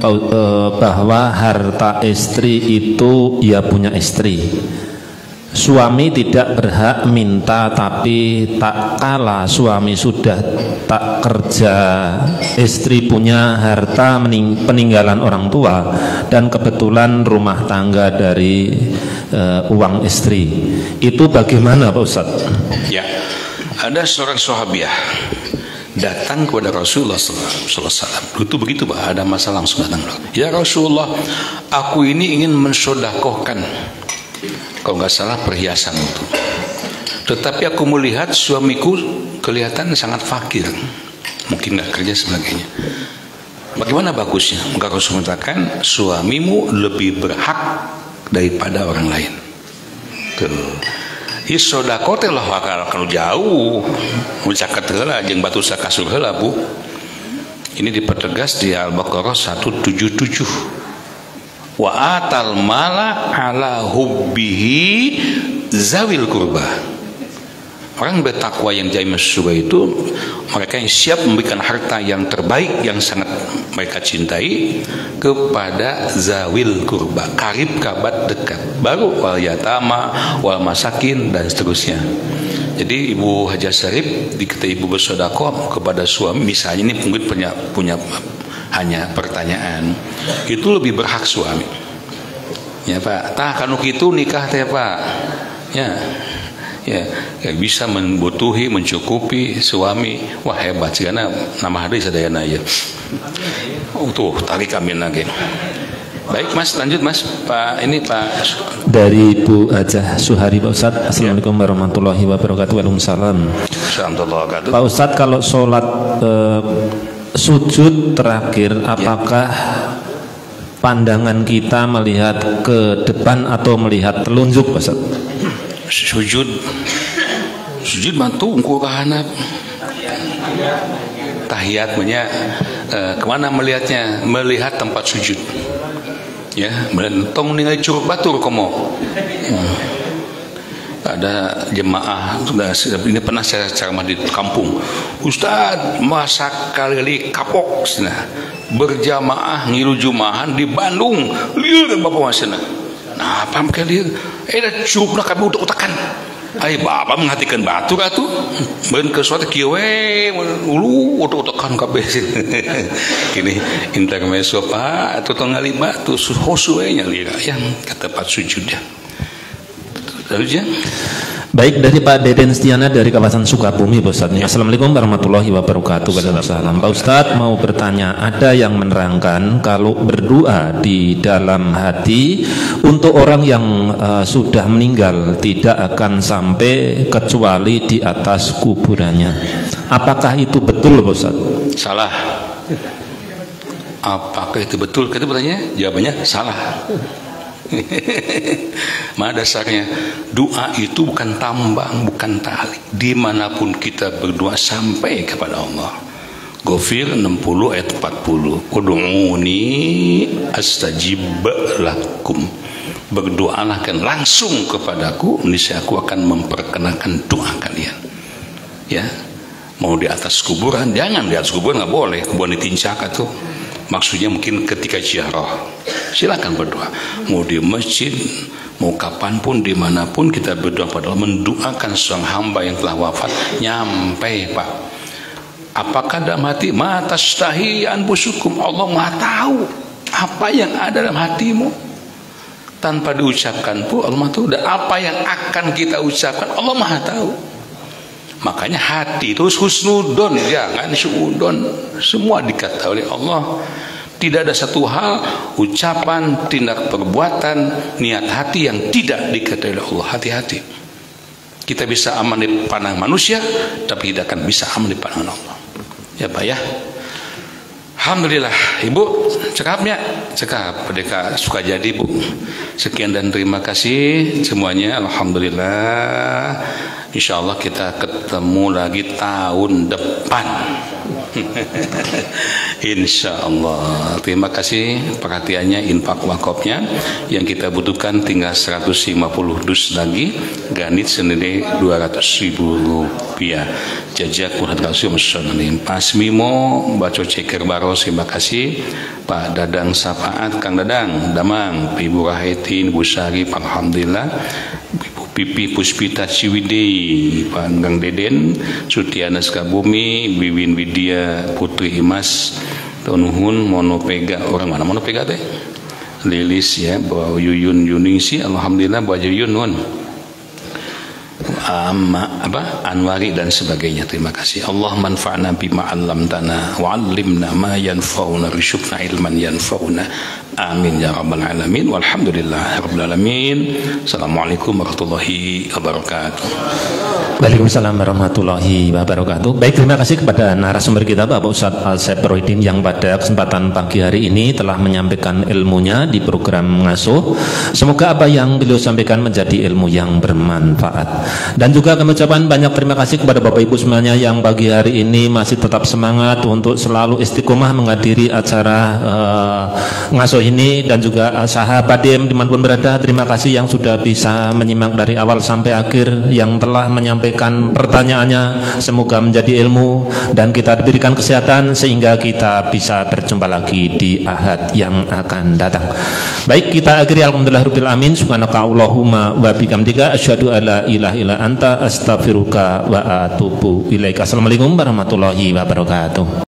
bahwa harta istri itu ia punya istri. Suami tidak berhak minta, tapi tak kala suami sudah tak kerja, istri punya harta peninggalan orang tua dan kebetulan rumah tangga dari uang istri. Itu bagaimana Pak Ustadz? Ya, ada seorang sahabiah datang kepada Rasulullah SAW. Itu begitu Pak, ada masalah langsung datang. Ya Rasulullah, aku ini ingin mensodakohkan kalau nggak salah perhiasan itu. Tetapi aku melihat suamiku kelihatan sangat fakir, mungkin nggak kerja sebagainya. Bagaimana bagusnya? Maka Rasul mengatakan suamimu lebih berhak daripada orang lain. Tuh. Isodako teh lah kalau jauh, mencakat heula jeung batu sakasur heula, Bu. Ini dipertegas di Al-Baqarah 177. Wa atal mala ala hubbihi zawil kurba. Orang bertakwa yang jadi masuk surga itu mereka yang siap memberikan harta yang terbaik yang sangat mereka cintai kepada zawil kurba, karib kerabat dekat, baru wal yatama, wal masakin dan seterusnya. Jadi Ibu Haja Syarif dikata ibu bersedekah kepada suami, misalnya ini mungkin punya hanya pertanyaan, itu lebih berhak suami. Ya Pak, tah kanu kitu nikah teh Pak. Ya, bisa membutuhi, mencukupi suami. Wah hebat sih, karena nama hadis sadayana ya. Tuh tarik amin lagi. Baik Mas, lanjut Mas. Pak ini Pak dari Ibu Hajah Suhari, Pak Ustadz. Assalamualaikum warahmatullahi wabarakatuh. Waalaikumsalam. Pak Ustadz, kalau sholat sujud terakhir, apakah pandangan kita melihat ke depan atau melihat telunjuk, Pak Ustadz? Sujud mantu ungku kahana tahiyat punya kemana melihatnya, melihat tempat sujud ya, melentong ningali curug batur komo. Ada jemaah ini pernah saya ceramah di kampung, Ustadz masa kali kapok berjamaah ngilu jumahan di Bandung liur bapak masina. Nah, pam kali da curugna kami utak-utakan. Ai bapak menghatikan batu atuh. Beun ke suatu kieu we ulu utak-utakan kabeh. Ini intermezzo Pak, atuh tong ngali batu hosu we nya lira yang ke tempat sujudnya. Terus ya. Baik, dari Pak Deden Stiana dari kawasan Sukabumi, Pak Ustadz. Assalamualaikum warahmatullahi wabarakatuh. Waalaikumsalam. Pak Ustadz mau bertanya, ada yang menerangkan kalau berdoa di dalam hati untuk orang yang sudah meninggal tidak akan sampai kecuali di atas kuburannya. Apakah itu betul, Pak Ustadz? Salah. Apakah itu betul? Kita bertanya, jawabannya salah. Mana dasarnya? Doa itu bukan tambang, bukan tali. Dimanapun kita berdoa sampai kepada Allah. Ghafir 60 ayat 40. Ud'uni astajib lakum. Berdoalah kan langsung kepadaku, niscaya aku akan memperkenankan doa kalian. Ya, mau di atas kuburan, jangan di atas kuburan, nggak boleh. Kuburan ditincak atau maksudnya mungkin ketika ziarah, silakan berdoa. Mau di masjid, mau kapanpun, dimanapun kita berdoa pada Allah, mendoakan seorang hamba yang telah wafat, nyampe Pak. Apakah dalam hati? Ma tastahi anfusukum. Allah Maha tahu apa yang ada dalam hatimu. Tanpa diucapkan pun Allah Maha tahu. Dan apa yang akan kita ucapkan Allah Maha tahu. Makanya hati itu husnudon, jangan suudon. Semua dikata oleh Allah. Tidak ada satu hal, ucapan, tindak perbuatan, niat hati yang tidak dikata oleh Allah. Hati-hati. Kita bisa aman di pandang manusia, tapi tidak akan bisa aman di pandangan Allah. Ya Pak ya. Alhamdulillah, Ibu cekapnya, cekap Pendeka Sukajadi Bu. Sekian dan terima kasih semuanya. Alhamdulillah. Insya Allah kita ketemu lagi tahun depan. Insya Allah. Terima kasih perhatiannya, infak wakofnya. Yang kita butuhkan tinggal 150 dus lagi. Ganit senilai 200.000 rupiah. Jazakumullah khairan. Pak Smimo, Baco Ceker Baros, terima kasih. Pak Dadang Safaat, Kang Dadang, Damang, Ibu Rahaitin, Bu Syarif, alhamdulillah. Pipi Puspita Ciwidey, Pak Gang Deden, Sutiana Sukabumi, Wiwin Widya Putri Imas, Tonuhun Monopega, orang mana Monopega teh? Lilis ya, Bawa Yuyun Yuningsi, alhamdulillah Bawa Yuyun nun. Anwari dan sebagainya. Terima kasih. Allah manfa'na bima 'allamtana wa 'allimna ma yanfa'una, rizqna ilman yanfa'una. Amin ya rabbal alamin. Walhamdulillah rabbil alamin. Assalamualaikum warahmatullahi wabarakatuh. Waalaikumsalam warahmatullahi wabarakatuh. Baik, terima kasih kepada narasumber kita Bapak Ustadz Asep Rohidin yang pada kesempatan pagi hari ini telah menyampaikan ilmunya di program Ngasuh. Semoga apa yang beliau sampaikan menjadi ilmu yang bermanfaat. Dan juga kami ucapkan banyak terima kasih kepada Bapak Ibu semuanya yang pagi hari ini masih tetap semangat untuk selalu istiqomah menghadiri acara Ngasuh ini, dan juga sahabat DIM dimanapun berada, terima kasih yang sudah bisa menyimak dari awal sampai akhir, yang telah menyampaikan pertanyaannya. Semoga menjadi ilmu dan kita diberikan kesehatan sehingga kita bisa berjumpa lagi di Ahad yang akan datang. Baik, kita akhiri alhamdulillahirabbil alamin. Subhanaka Allahumma wa bihamdika asyhadu alla ilaha illa anta astaghfiruka wa atubu ilaika. Assalamualaikum warahmatullahi wabarakatuh.